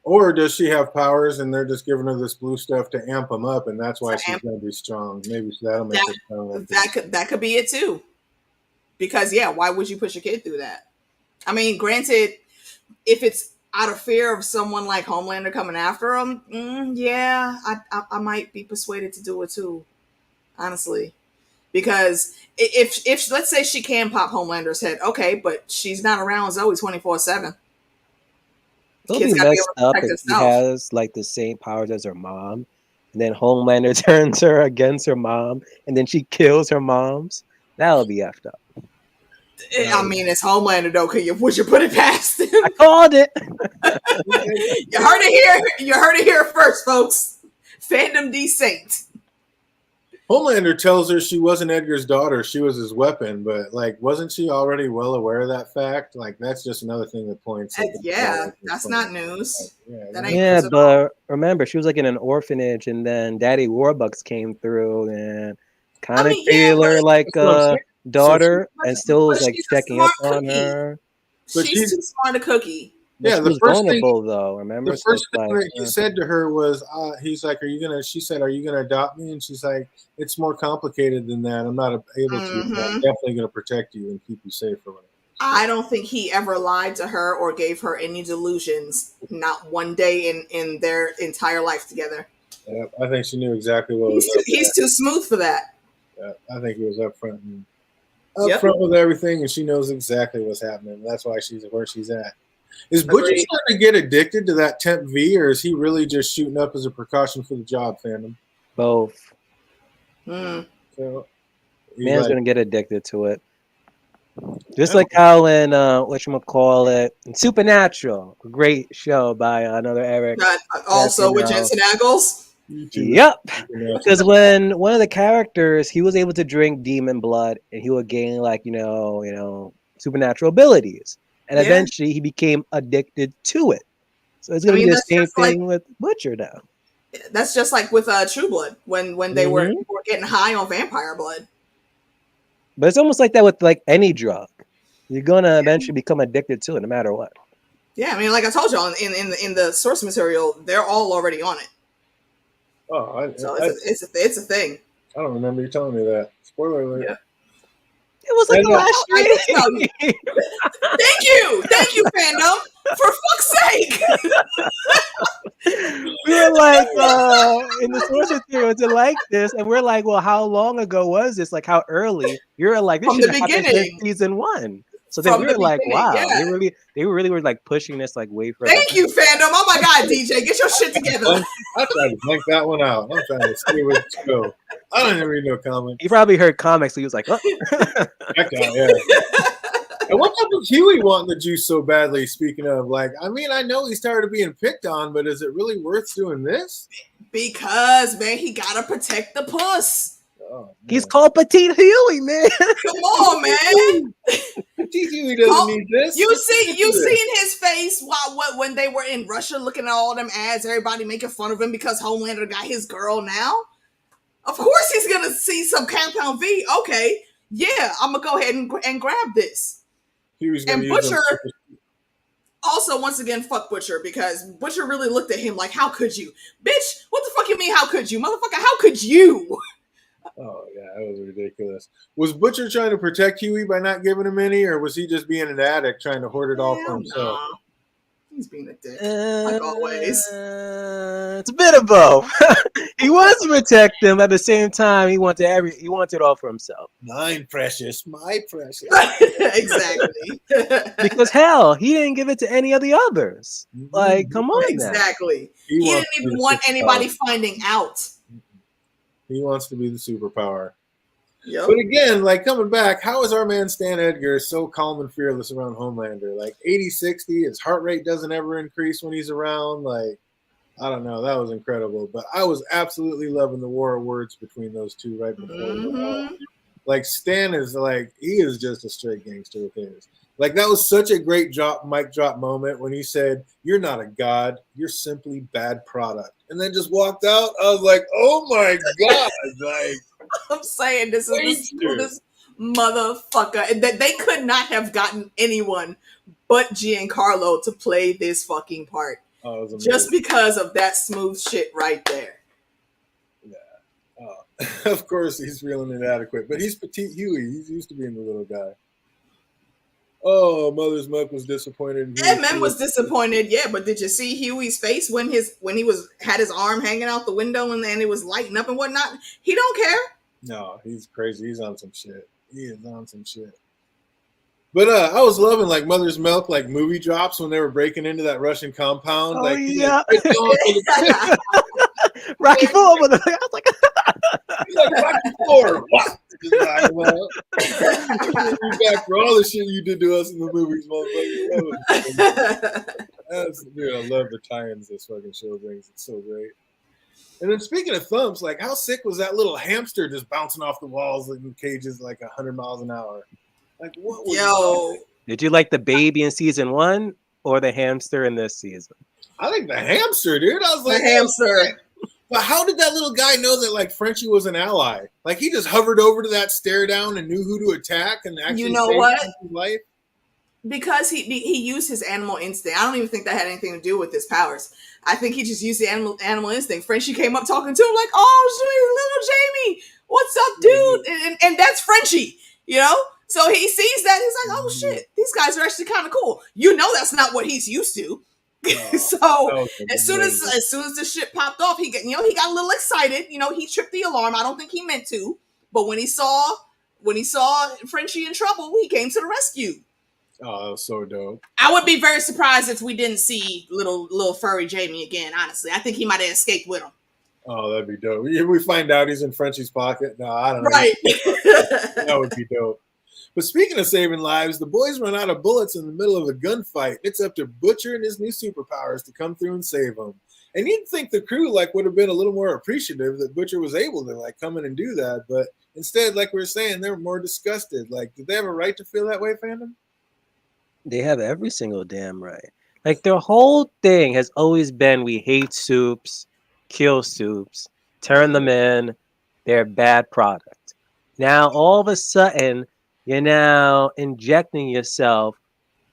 Or does she have powers and they're just giving her this blue stuff to amp them up, and that's why she's going to be strong? Maybe that'll make it strong. That could be it too. Because yeah, why would you push a kid through that? I mean, granted, if it's out of fear of someone like Homelander coming after him, yeah, I might be persuaded to do it too, honestly. Because if let's say she can pop Homelander's head, okay, but she's not around Zoe 24/7. It'll be messed up if she has like the same powers as her mom, and then Homelander turns her against her mom, and then she kills her moms. That'll be effed up. I mean, it's Homelander though. Would you put it past him? I called it. You heard it here. You heard it here first, folks. Fandom D Saint. Homelander tells her she wasn't Edgar's daughter; she was his weapon. But like, wasn't she already well aware of that fact? Like, that's just another thing that points. Yeah, that's not news. Yeah, but remember, she was like in an orphanage, and then Daddy Warbucks came through and kind of treated her like a daughter, and still was like checking up on her. But she's too smart a cookie. Yeah, the first thing, though. Remember, the first thing that he said to her was, "He's like, are you gonna?" She said, "Are you gonna adopt me?" And she's like, "It's more complicated than that. I'm not able to. But I'm definitely gonna protect you and keep you safe from it." I don't think he ever lied to her or gave her any delusions. Not one day in their entire life together. Yeah, I think she knew exactly what he's too smooth for that. Yeah, I think he was upfront with everything, and she knows exactly what's happening. That's why she's where she's at. Is Butcher starting to get addicted to that Temp V, or is he really just shooting up as a precaution for the job, fandom? Both. So, man's gonna get addicted to it. Just like how in whatchamacallit, in Supernatural, a great show by another Eric. Also with Jensen Ackles. Yep. Because when one of the characters, he was able to drink demon blood, and he would gain like supernatural abilities. And eventually he became addicted to it. So it's going to be the same thing with Butcher now. That's just like with True Blood when they were getting high on vampire blood. But it's almost like that with like any drug. You're going to eventually become addicted to it no matter what. Yeah, I mean, like I told y'all in the source material, they're all already on it. Oh, it's a thing. I don't remember you telling me that. Spoiler alert. Yeah. It was like the last year. Thank you, fandom. For fuck's sake. We were like, in the source material to like this, and we're like, well, how long ago was this? Like, how early? You're like, this From should the have happened since beginning. season 1. So then From we the were like, beginning, wow, yeah. they really were like pushing this like way further. Thank you, fandom. Oh my God, DJ, get your shit together. I tried to blank that one out. I'm trying to stay with the show. I don't even read no comments. He probably heard comics, so he was like, oh. That guy, yeah. And what's up with Huey wanting the juice so badly? Speaking of, like, I mean, I know he's tired of being picked on, but is it really worth doing this? Because, man, he gotta protect the puss. Oh, he's called Petite Huey, man. Come on, man. Petite Huey doesn't need this. You seen his face when they were in Russia looking at all them ads, everybody making fun of him because Homelander got his girl now. Of course he's gonna see some Compound V. Okay, yeah, I'm gonna go ahead and grab this. And Butcher also, once again, fuck Butcher, because Butcher really looked at him like, how could you? Bitch, what the fuck you mean, how could you? Motherfucker, how could you? Oh, yeah, that was ridiculous. Was Butcher trying to protect Huey by not giving him any, or was he just being an addict trying to hoard it all for himself? Nah. He's being a dick, like always. It's a bit of both. He wants to protect them, at the same time, he wanted it all for himself. Mine precious, my precious. Exactly. Because hell, he didn't give it to any of the others. Like, come on, exactly. He didn't even want anybody finding out. He wants to be the superpower. Yep. But again, like coming back, how is our man Stan Edgar so calm and fearless around Homelander? Like 80-60, his heart rate doesn't ever increase when he's around. Like, I don't know. That was incredible. But I was absolutely loving the war of words between those two right before. Like Stan is like, he is just a straight gangster with his. Like that was such a great mic drop moment when he said, "You're not a god, you're simply bad product," and then just walked out. I was like, "Oh my god!" Like I'm saying, this is the smoothest motherfucker, and that they could not have gotten anyone but Giancarlo to play this fucking part, just because of that smooth shit right there. Yeah, of course he's real and inadequate, but he's Petite Huey. He's used to being the little guy. Oh, Mother's Milk was disappointed. Yeah, man was disappointed. Yeah, but did you see Huey's face when he had his arm hanging out the window and it was lighting up and whatnot? He don't care. No, he's crazy. He's on some shit. He is on some shit. But I was loving like Mother's Milk, like movie drops when they were breaking into that Russian compound. Oh, like, yeah. Rocky IV. I was like, he's like Rocky IV. What? Back for all the shit you did to us in the movies, motherfucker. Dude, I love the tie-ins this fucking show brings. It's so great. And then speaking of thumps, like how sick was that little hamster just bouncing off the walls in cages like 100 miles an hour? Like what was that? Did you like the baby in season 1 or the hamster in this season? I think the hamster, dude. I was like, the hamster. But how did that little guy know that like Frenchie was an ally? Like he just hovered over to that stare down and knew who to attack and actually saved Frenchie's life? Because he used his animal instinct. I don't even think that had anything to do with his powers. I think he just used the animal instinct. Frenchie came up talking to him like, "Oh, sweet little Jamie, what's up, dude?" And that's Frenchie, you know. So he sees that, he's like, "Oh shit, these guys are actually kind of cool." You know, that's not what he's used to. So as soon as the shit popped off, he got a little excited. You know, he tripped the alarm. I don't think he meant to, but when he saw Frenchie in trouble, he came to the rescue. Oh, that was so dope. I would be very surprised if we didn't see little furry Jamie again. Honestly, I think he might have escaped with him. Oh, that'd be dope. We find out he's in Frenchie's pocket. No, I don't know. Right. That would be dope. But speaking of saving lives, the boys run out of bullets in the middle of a gunfight. It's up to Butcher and his new superpowers to come through and save them. And you'd think the crew would have been a little more appreciative that Butcher was able to come in and do that. But instead, like we were saying, they were more disgusted. Like, did they have a right to feel that way, fandom? They have every single damn right. Like their whole thing has always been, we hate soups, kill soups, turn them in, they're a bad product. Now all of a sudden, you're now injecting yourself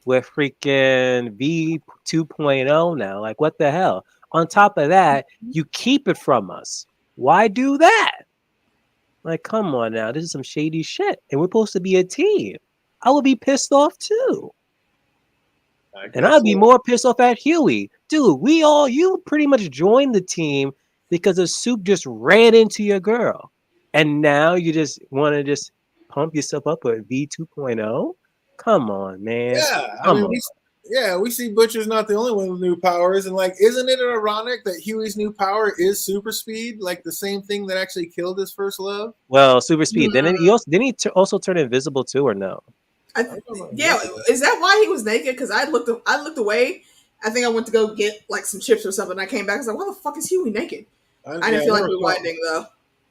with freaking V 2.0 now. Like, what the hell? On top of that, you keep it from us. Why do that? Like, come on now. This is some shady shit. And we're supposed to be a team. I would be pissed off too. And I'd be more pissed off at Huey. Dude, you pretty much joined the team because the soup just ran into your girl. And now you just want to just pump yourself up with V 2.0? Come on, man. Yeah, I Come mean, on. we see Butcher's not the only one with new powers, and like, isn't it ironic that Huey's new power is super speed, like the same thing that actually killed his first love? Well, super speed. Mm, Didn't he also turn invisible too, or no? I, I don't know. yeah, is that why he was naked? Because I looked away. I think I went to go get like some chips or something. I came back. I was like, "Why the fuck is Huey naked?" I Yeah, didn't feel like rewinding though.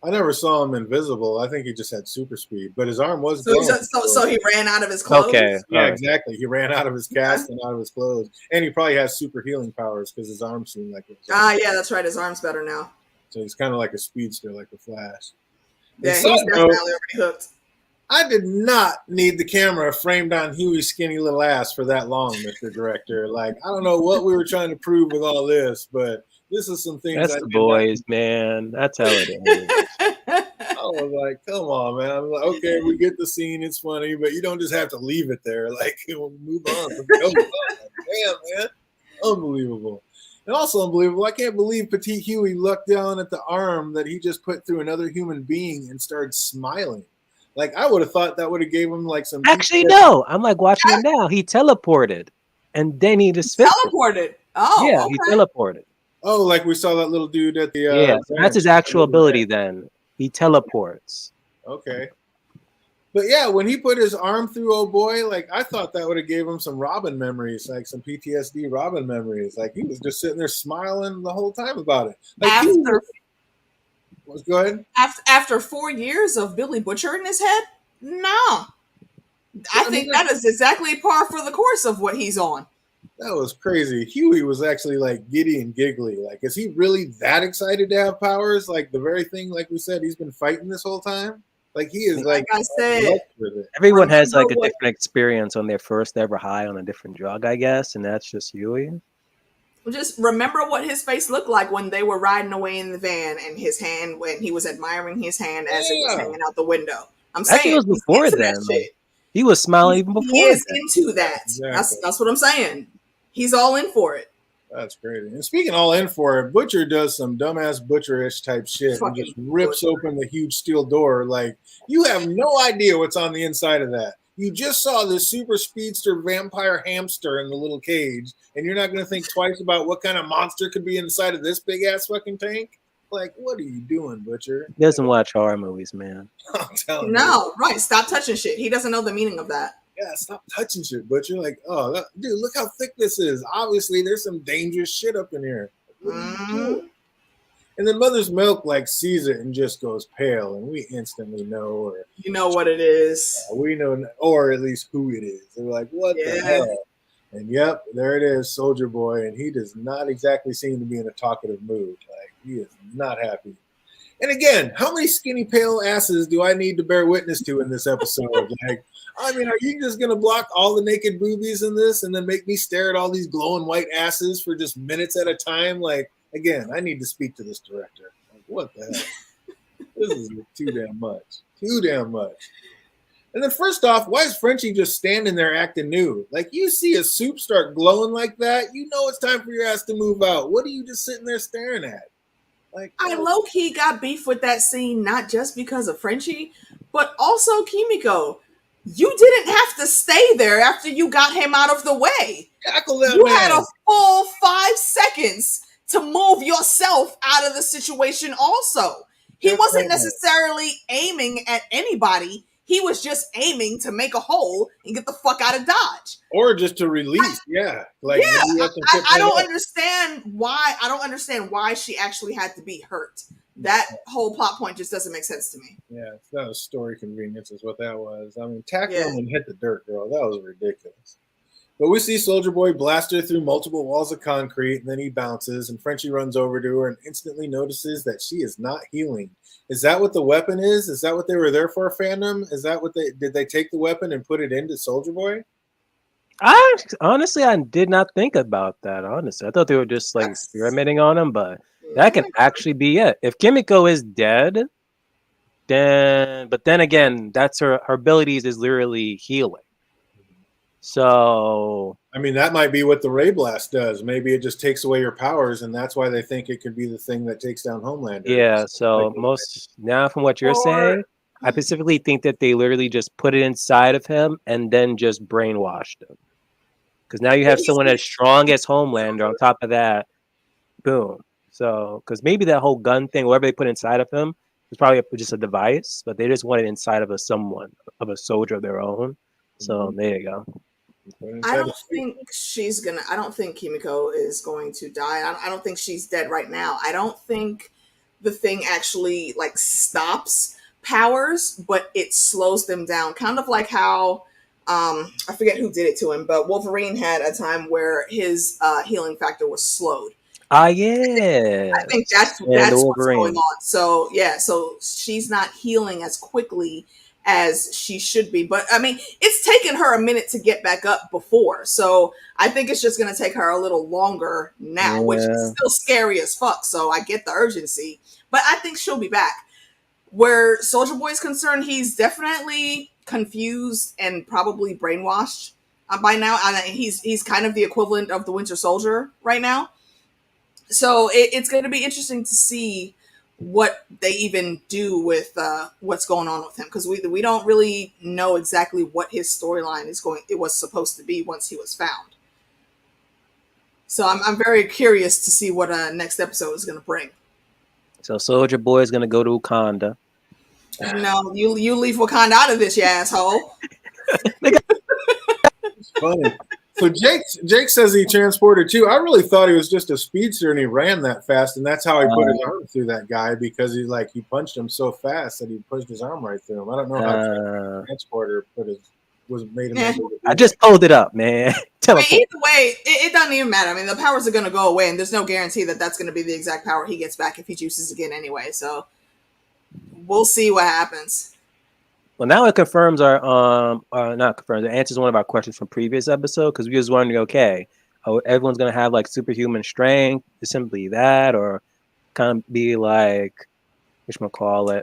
I never saw him invisible. I think he just had super speed, but his arm was So glowing. so he ran out of his Okay, clothes. all Yeah, right. exactly. He ran out of his cast and out of his clothes, and he probably has super healing powers because his arm seemed like it was. Ah, yeah, that's right. His arm's better now. So he's kind of like a speedster, like a Flash. And Yeah, side he's note, definitely already hooked. I did not need the camera framed on Huey's skinny little ass for that long, Mr. Director. Like, I don't know what we were trying to prove with all this, but this is some things That's I the did not. boys, man. That's how it is. I was like, come on, man. I'm like, okay, we get the scene. It's funny, but you don't just have to leave it there. Like, move on. Go on. Damn, man. Unbelievable. And also unbelievable, I can't believe Petite Huey looked down at the arm that he just put through another human being and started smiling. Like, I would have thought that would have gave him like some Actually, PTSD. no. I'm like watching it now. He teleported, and then he just fixed it. Teleported. Yeah, Oh, he okay. teleported. Oh, like we saw that little dude at the Yeah, so that's his actual ability. Then he teleports. Okay. But yeah, when he put his arm through oh boy, like I thought that would have gave him some Robin memories, like some PTSD Robin memories. Like he was just sitting there smiling the whole time about it. Like he was go ahead. After 4 years of Billy Butcher in his head, no. I think that is exactly par for the course of what he's on. That was crazy. Huey was actually like giddy and giggly. Like, is he really that excited to have powers? Like the very thing, like we said, he's been fighting this whole time. Like he is Like I said, everyone has like a different experience on their first ever high on a different drug, I guess, and that's just Huey. Just remember what his face looked like when they were riding away in the van, and his hand when he was admiring his hand as it was hanging out the window. I'm saying it was before then. He was smiling even before. He is into that. Exactly. That's what I'm saying. He's all in for it. That's crazy. And speaking all in for it, Butcher does some dumbass butcherish type shit and just rips open the huge steel door. Like, you have no idea what's on the inside of that. You just saw this super speedster vampire hamster in the little cage, and you're not going to think twice about what kind of monster could be inside of this big ass fucking tank? Like, what are you doing, Butcher? He doesn't watch horror movies, man. I'm telling you. No, right. Stop touching shit. He doesn't know the meaning of that. Yeah, stop touching shit, Butcher. Like, oh, dude, look how thick this is. Obviously, there's some dangerous shit up in here. Mm-hmm. And then Mother's Milk like sees it and just goes pale, and we instantly know, or you know what it is. We know, or at least who it is. They're like, what the hell? And yep, there it is, Soldier Boy, and he does not exactly seem to be in a talkative mood. Like he is not happy. And again, how many skinny pale asses do I need to bear witness to in this episode? Like, I mean, are you just gonna block all the naked boobies in this and then make me stare at all these glowing white asses for just minutes at a time? Like, again, I need to speak to this director. Like, what the hell? This is too damn much. Too damn much. And then first off, why is Frenchie just standing there acting nude? Like, you see a soup start glowing like that, you know it's time for your ass to move out. What are you just sitting there staring at? Like, I low-key got beef with that scene, not just because of Frenchie, but also Kimiko. You didn't have to stay there after you got him out of the way. You had a full 5 seconds to move yourself out of the situation also. He wasn't necessarily aiming at anybody. He was just aiming to make a hole and get the fuck out of Dodge. Or just to release, Like, I don't understand why. I don't understand why she actually had to be hurt. That whole plot point just doesn't make sense to me. Yeah, that was story convenience is what that was. I mean, tackle him and hit the dirt, girl. That was ridiculous. But we see Soldier Boy blast her through multiple walls of concrete, and then he bounces, and Frenchie runs over to her and instantly notices that she is not healing. Is that what the weapon is? Is that what they were there for, fandom? Is that what did they take the weapon and put it into Soldier Boy? I did not think about that. Honestly, I thought they were just like experimenting on him, but that can actually be it. If Kimiko is dead, then again, that's her abilities is literally healing. So I mean, that might be what the Ray Blast does. Maybe it just takes away your powers, and that's why they think it could be the thing that takes down Homelander. yeah, Like, so most now from what you're Or saying, I specifically think that they literally just put it inside of him and then just brainwashed him. Because now you have someone as strong as Homelander. On top of that, boom. So, because maybe that whole gun thing, whatever they put inside of him, was probably just a device, but they just wanted inside of a someone, of a soldier of their own. So there you go. I don't think she's gonna. I don't think Kimiko is going to die. I don't think she's dead right now. I don't think the thing actually like stops powers, but it slows them down. Kind of like how I forget who did it to him, but Wolverine had a time where his healing factor was slowed. Ah, I think yes. And the that's what's going Wolverine. on. So yeah, so she's not healing as quickly as she should be. But I mean, it's taken her a minute to get back up before. So I think it's just gonna take her a little longer now, which is Yeah. still scary as fuck. So I get the urgency. But I think she'll be back. Where Soldier Boy is concerned, he's definitely confused and probably brainwashed by now. He's kind of the equivalent of the Winter Soldier right now. So it's going to be interesting to see what they even do with what's going on with him, because we don't really know exactly what his storyline it was supposed to be once he was found. So I'm very curious to see what next episode is going to bring. So Soldier Boy is gonna go to Wakanda. No, you leave Wakanda out of this, you asshole. It's funny. So Jake says he transported too. I really thought he was just a speedster and he ran that fast, and that's how he put his arm through that guy, because he punched him so fast that he pushed his arm right through him. I don't know how transporter was made him able to do I just pulled it up, man. Teleport. Either way, it doesn't even matter. I mean, the powers are going to go away, and there's no guarantee that that's going to be the exact power he gets back if he chooses again anyway. So we'll see what happens. Well, now it confirms not confirms, it answers one of our questions from previous episode, because we was wondering, okay, everyone's gonna have like superhuman strength, simply that, or kind of be like,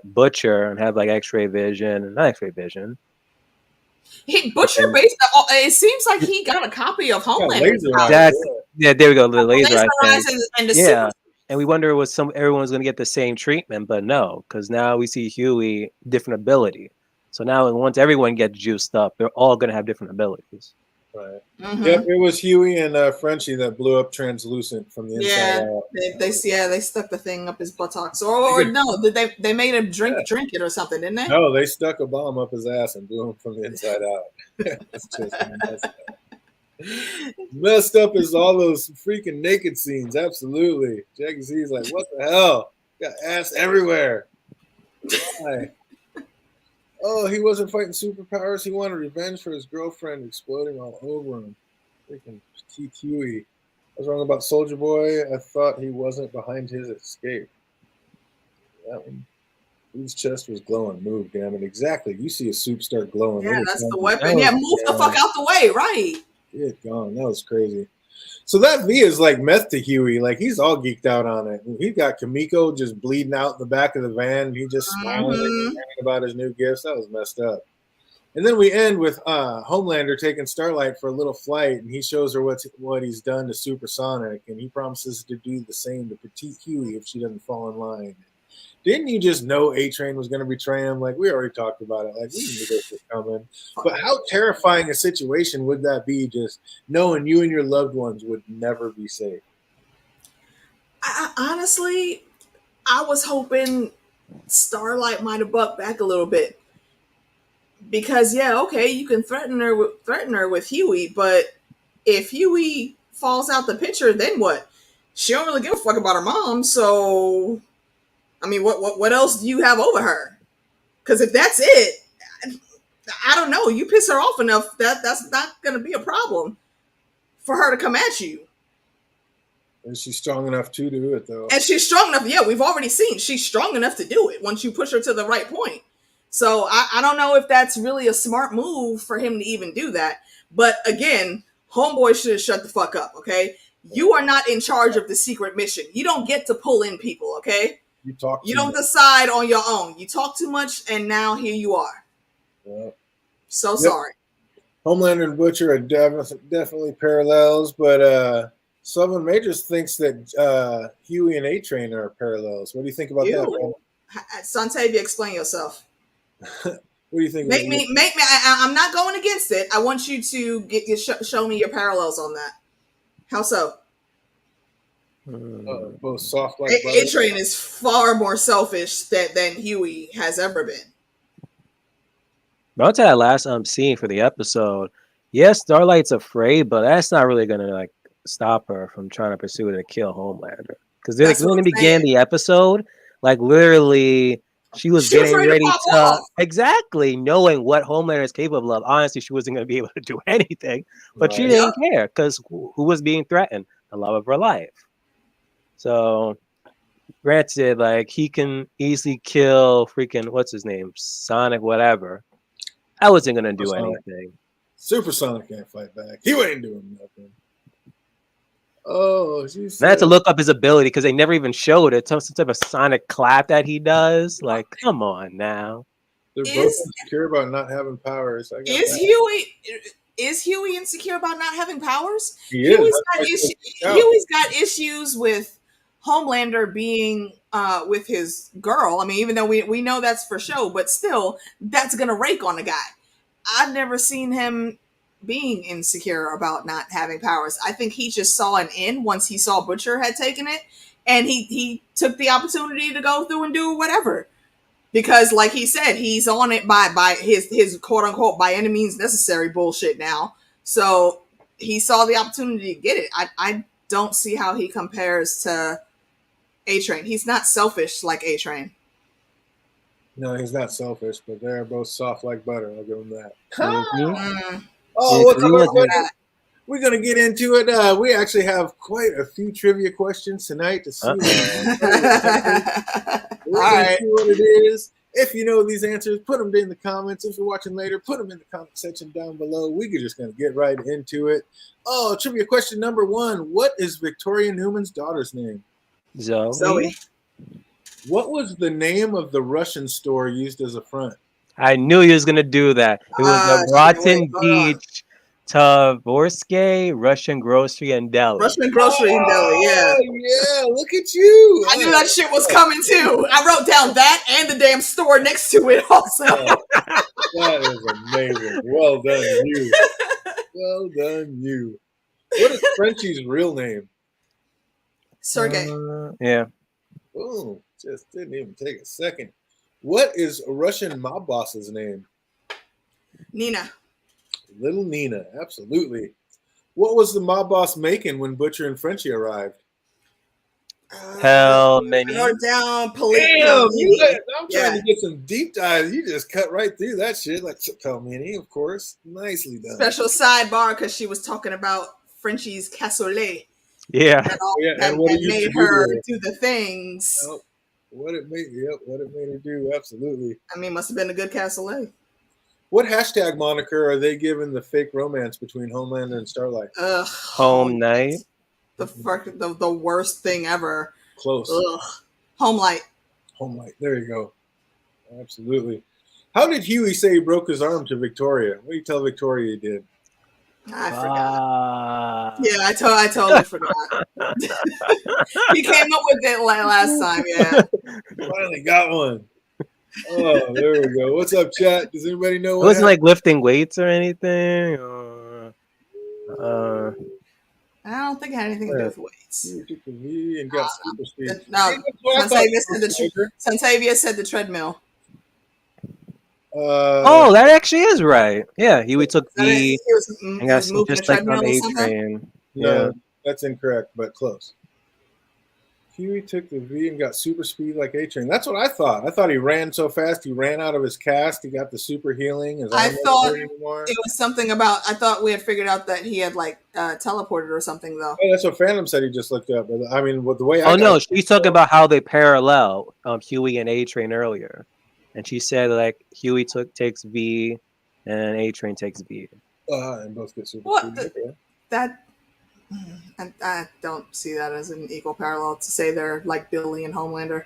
Butcher and have like X-ray vision, not X-ray vision. Butcher based. It seems like he got a copy of Homelander. Yeah, there we go. The laser eyes and the yeah. And we wonder was everyone's going to get the same treatment, but no, because now we see Huey different ability. So now once everyone gets juiced up, they're all going to have different abilities. Right. Mm-hmm. Yep, it was Huey and Frenchie that blew up translucent from the inside out. They stuck the thing up his buttocks, or no, they made him drink it or something, didn't they? No, they stuck a bomb up his ass and blew him from the inside out. That's just messed up. Messed up is all those freaking naked scenes. Absolutely, Jackie C's like, what the hell? Got ass everywhere. Why? Oh, he wasn't fighting superpowers. He wanted revenge for his girlfriend exploding all over him. Freaking T. Huey. I was wrong about Soldier Boy. I thought he wasn't behind his escape. That one. His chest was glowing. Move, damn it. Exactly. You see a soup start glowing. Yeah, that's the weapon. Yeah, move the fuck out the way. Right. It gone. That was crazy. So that V is like meth to Huey. Like, he's all geeked out on it. He got Kimiko just bleeding out in the back of the van. And he just smiling about his new gifts. That was messed up. And then we end with Homelander taking Starlight for a little flight, and he shows her what he's done to Supersonic, and he promises to do the same to Petite Huey if she doesn't fall in line. Didn't you just know A-Train was going to betray him? Like, we already talked about it. Like, we knew this was coming. But how terrifying a situation would that be, just knowing you and your loved ones would never be safe? Honestly, I was hoping Starlight might have bucked back a little bit. Because, yeah, okay, you can threaten her with Huey, but if Huey falls out the picture, then what? She don't really give a fuck about her mom, so... I mean, what else do you have over her? Because if that's it, I don't know. You piss her off enough that's not going to be a problem for her to come at you. And she's strong enough to do it, though. And she's strong enough. Yeah, we've already seen she's strong enough to do it once you push her to the right point. So I don't know if that's really a smart move for him to even do that. But again, Homeboy should have shut the fuck up, okay? You are not in charge of the secret mission. You don't get to pull in people, okay? You don't decide on your own. You talk too much, and now here you are. Yep. So sorry. Homelander and Butcher are definitely parallels, but Sullivan Majors thinks that Huey and A-Train are parallels. What do you think about that, man? Santavia, explain yourself. What do you think Make about me. I'm not going against it. I want you to show me your parallels on that. How so? both soft like butter? A-Train is far more selfish than Huey has ever been. But I'll tell that last scene for the episode. Yes, Starlight's afraid, but that's not really gonna like stop her from trying to pursue and kill Homelander. Because like, That's what when they I'm began saying. the episode, like literally, she was She was getting ready to ready pop to off. exactly knowing what Homelander is capable of. Honestly, she wasn't gonna be able to do anything, but she Right. didn't care because who was being threatened? The love of her life. So granted, like he can easily kill freaking what's his name, Sonic, whatever. I wasn't gonna do anything. Supersonic can't fight back. He ain't doing nothing. Oh, she And I had to said. look up his ability because they never even showed it. Some type of sonic clap that he does. Like, come on now. They're both Is insecure about not having powers. I got is that. Huey insecure about not having powers? He is. That's why he's so kicked out. Huey's got issues with Homelander being with his girl. I mean, even though we know that's for show, but still, that's gonna rake on a guy. I've never seen him being insecure about not having powers. I think he just saw an end once he saw Butcher had taken it, and he took the opportunity to go through and do whatever. Because, like he said, he's on it by his quote unquote by any means necessary bullshit now. So he saw the opportunity to get it. I don't see how he compares to A-Train. He's not selfish like A-Train. No, he's not selfish, but they're both soft like butter. I'll give him that. Mm-hmm. Oh, what's up, everybody? We're gonna get into it. We actually have quite a few trivia questions tonight to see. All right. See what it is. If you know these answers, put them in the comments. If you're watching later, put them in the comment section down below. We're just gonna get right into it. Oh, trivia question number 1: what is Victoria Newman's daughter's name? Zoe. What was the name of the Russian store used as a front? I knew he was gonna do that. It was the Rotten Beach Tavorsky Russian Grocery and Deli. Russian Grocery and Deli, yeah. Yeah, look at you. I knew that shit was coming too. I wrote down that and the damn store next to it also. That is amazing. Well done, you. Well done, you. What is Frenchie's real name? Sergey. Yeah. Oh, just didn't even take a second. What is a Russian mob boss's name? Nina. Little Nina, absolutely. What was the mob boss making when Butcher and Frenchie arrived? Hell many. I wrote down Damn, I'm trying to get some deep dives. You just cut right through that shit. Like Pelmini, of course. Nicely done. Special sidebar because she was talking about Frenchie's cassoulet. Yeah. That made her do the things. Oh, what it made her do, absolutely. I mean, must have been a good cassoulet. What hashtag moniker are they giving the fake romance between Homelander and Starlight? Home night. The worst thing ever. Close. Home light. Home light. There you go. Absolutely. How did Huey say he broke his arm to Victoria? What do you tell Victoria he did? I forgot. Yeah, I totally forgot. He came up with it last time. Yeah. Finally got one. Oh, there we go. What's up, chat? Does anybody know what it wasn't like lifting weights or anything? I don't think it had anything to do with weights. You took the V and got super speed. No, Santavia said the treadmill. That actually is right. Yeah, Huey took V and got just like on A-Train. No, that's incorrect, but close. Huey took the V and got super speed like A-Train. That's what I thought. I thought he ran so fast he ran out of his cast. He got the super healing. I thought it was something about. I thought we had figured out that he had like teleported or something though. Oh, that's what Phantom said. He just looked up. I mean, the way. She's talking about how they parallel Huey and A-Train earlier, and she said like Huey takes V, and A-Train takes V. And both get super speed. That. I don't see that as an equal parallel to say they're like Billy and Homelander.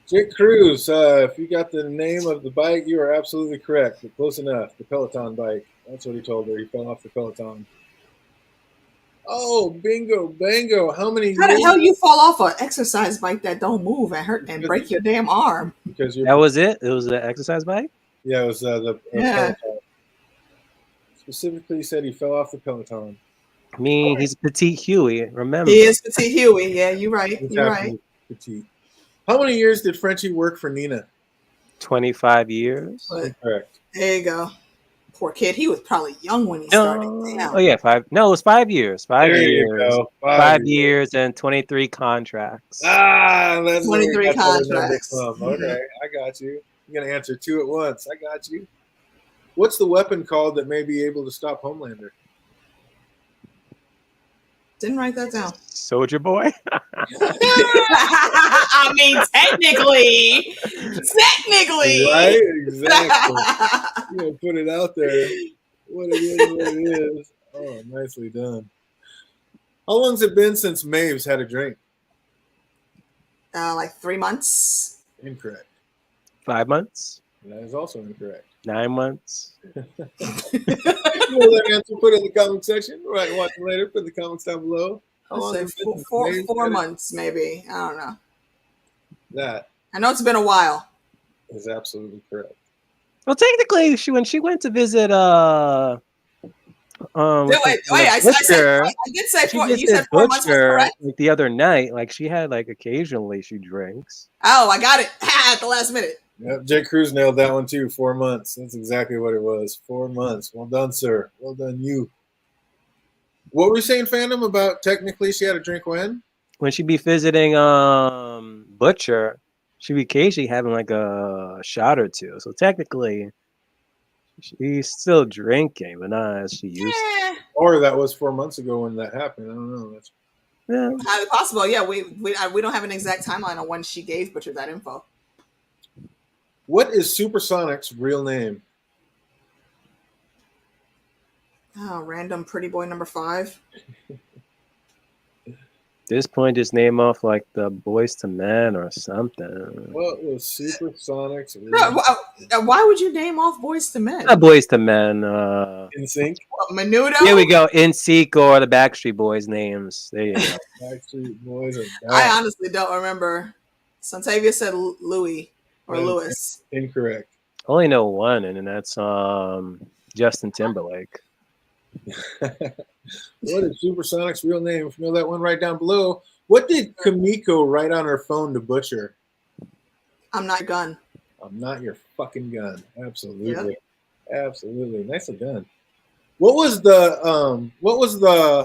Jake Cruz, if you got the name of the bike, you are absolutely correct. But close enough. The Peloton bike. That's what he told her. He fell off the Peloton. Oh, bingo, bango. How many How the years? hell you fall off an exercise bike that don't move and hurt and break your damn arm? Because you're. That was it? It was an exercise bike? Yeah, it was the Yeah. Peloton. Specifically, he said he fell off the Peloton. I mean, he's petite Huey, remember. He is petite Huey. Yeah, you're right. He's You're right. petite. How many years did Frenchie work for Nina? 25 years. But Correct. there you go. Poor kid. He was probably young when he started. Damn. Oh yeah, 5. No, it was 5 years. 5 There years. you go. 5 years and 23 contracts. That's 23 contracts. Okay, I got you. You're gonna answer 2 at once. I got you. What's the weapon called that may be able to stop Homelander? Didn't write that down. Soldier Boy. I mean, technically. Right? Exactly. You know, put it out there. What it is. Oh, nicely done. How long's it been since Maves had a drink? Like 3 months. Incorrect. 5 months. That is also incorrect. 9 months. You know that answer, put it in the comment section. Right, watch it later. Put in the comments down below. How long Let's has say it been four, since Maves four had a- months, maybe. I don't know. That I know it's been a while. is absolutely correct. Well, technically, when she went to visit Wait, I did say she 4. You visited said 4 months was Butcher, correct? like the other night. Like she had like occasionally she drinks. Oh, I got it at the last minute. Yep, Jay Cruz nailed that one too. 4 months. That's exactly what it was. 4 months. Well done, sir. Well done, you. What were you saying, Phantom, about technically she had a drink when? When she'd be visiting Butcher, she'd be occasionally having like a shot or two. So technically, she's still drinking, but not as she used to. Or that was 4 months ago when that happened. I don't know. That's Highly possible. Yeah, we don't have an exact timeline on when she gave Butcher that info. What is Supersonic's real name? Oh, random pretty boy number 5. At this point, just name off like the Boys to Men or something. What was Supersonic's real No, why would you name off Boys to Men? Not Boys to Men. In Sync? Menudo? Here we go. NSYNC or the Backstreet Boys names. There you go. Backstreet Boys are I back. honestly don't remember. Santavia said Louis or Lewis. Incorrect. I only know one, and that's Justin Timberlake. What is Supersonic's real name? If you know that one, write down below. What did Kamiko write on her phone to Butcher? I'm not gun. I'm not your fucking gun. Absolutely. Yep. Absolutely. Nicely done. What was the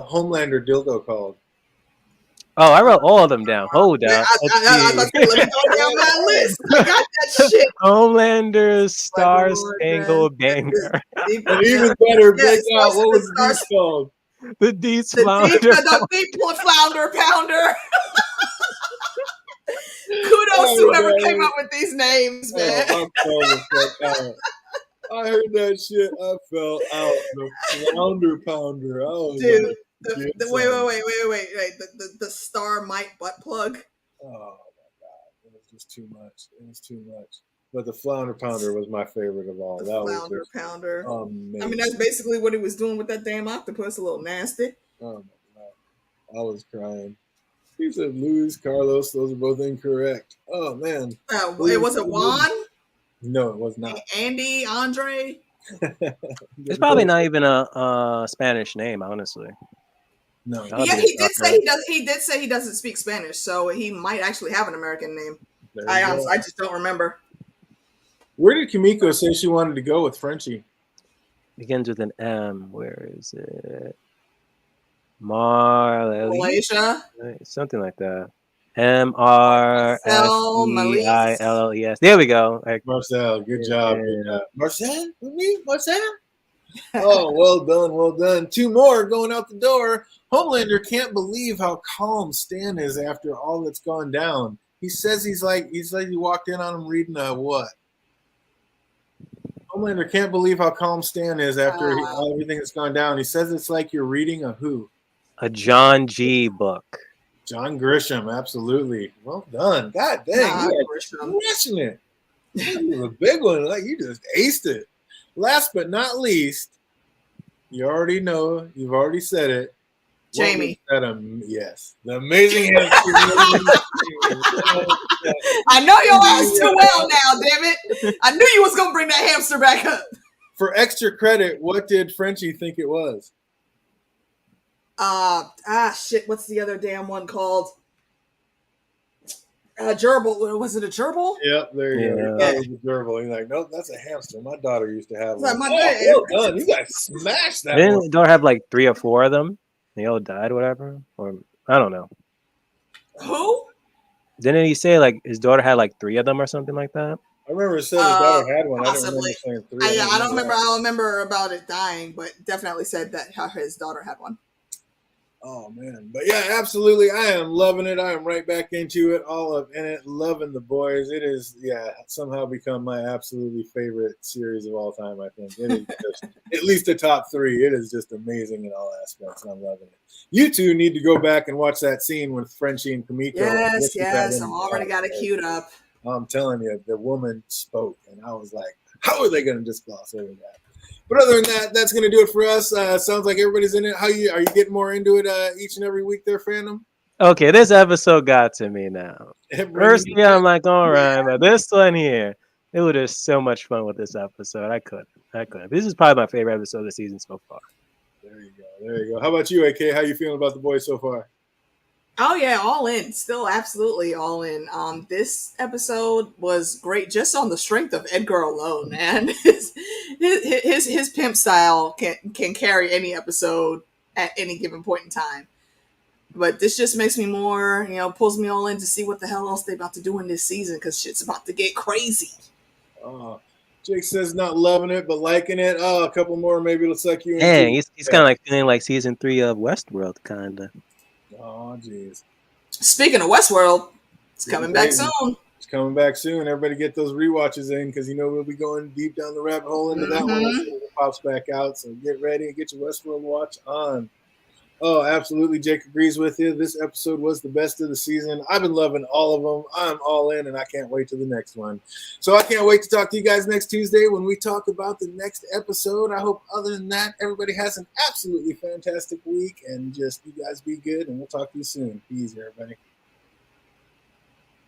Homelander dildo called? Oh, I wrote all of them down. Hold up. I let me go down my list. I got that shit. Homelander Star Spangled Banger. And even better, break out. What was this called? The Deets The Flounder. deep flounder pounder. Kudos to whoever came up with these names, man. I heard that shit. I fell out. The flounder pounder. Dude, wait. The Star Mike butt plug. Oh my god, it was just too much. It was too much. But the flounder pounder was my favorite of all. The that flounder was pounder. amazing. I mean, that's basically what he was doing with that damn octopus. A little nasty. Oh my god, I was crying. He said Luis, Carlos. Those are both incorrect. Oh man. It wasn't Juan. No, it was not. Andy, Andre. It's probably not even a Spanish name, honestly. No. Yeah, he did say he does. He did say he doesn't speak Spanish, so he might actually have an American name. I just don't remember. Where did Kamiko say she wanted to go with Frenchie? Begins with an M. Where is it? Malaysia? Something like that. MRSEILLES. There we go. Marcel, good job. Good job. Marcel? With me? Marcel? Oh, well done, well done. 2 more going out the door. Homelander can't believe how calm Stan is after all that's gone down. He says he's like he walked in on him reading a what? Homelander can't believe how calm Stan is after everything that's gone down. He says it's like you're reading a who? A John G. book. John Grisham, absolutely. Well done. God dang, you are crushing it. This is a big one. Like you just aced it. Last but not least, You already know. You've already said it. Jamie. Yes. The amazing hamster. I know your ass too well now, damn it. I knew you was going to bring that hamster back up. For extra credit, what did Frenchie think it was? Shit, what's the other damn one called? Gerbil. Was it a gerbil? Yep, there you go. Yeah. It was a gerbil. He's like, nope, that's a hamster. My daughter used to have Like one. my Well done. You guys smashed that Didn't one. Dora have like 3 or 4 of them? They all died, whatever. Or I don't know. Who? Didn't he say like his daughter had like 3 of them or something like that? I remember it said his daughter had one. Possibly. I don't remember saying 3. I don't remember. I don't remember about it dying, but definitely said that his daughter had one. Oh man, but yeah, absolutely. I am loving it. I am right back into it. All of in it, loving the boys. It is, somehow become my absolutely favorite series of all time. I think it is just at least a top 3. It is just amazing in all aspects, and I'm loving it. You two need to go back and watch that scene with Frenchie and Kamiko. Yes. I've already got it queued up. I'm telling you, the woman spoke, and I was like, how are they going to just gloss over that? But other than that, that's going to do it for us. Sounds like everybody's in it. Are you getting more into it each and every week there, fandom? Okay, this episode got to me now. Firstly, I'm like, all right, but this one here, it was just so much fun with this episode. I couldn't. This is probably my favorite episode of the season so far. There you go. How about you, AK? How you feeling about the boys so far? Oh yeah, all in. Still absolutely all in. This episode was great just on the strength of Edgar alone, man. His pimp style can carry any episode at any given point in time. But this just makes me more, pulls me all in to see what the hell else they about to do in this season, because shit's about to get crazy. Jake says not loving it, but liking it. Oh, a couple more, maybe it'll suck you in. Dang, he's kind of like feeling like season 3 of Westworld, kind of. Oh, jeez. Speaking of Westworld, it's coming back soon. It's coming back soon. Everybody get those rewatches in, because we'll be going deep down the rabbit hole into that one as it pops back out. So get ready and get your Westworld watch on. Oh, absolutely. Jake agrees with you. This episode was the best of the season. I've been loving all of them. I'm all in, and I can't wait to the next one. So I can't wait to talk to you guys next Tuesday when we talk about the next episode. I hope other than that, everybody has an absolutely fantastic week, and just you guys be good, and we'll talk to you soon. Peace, everybody.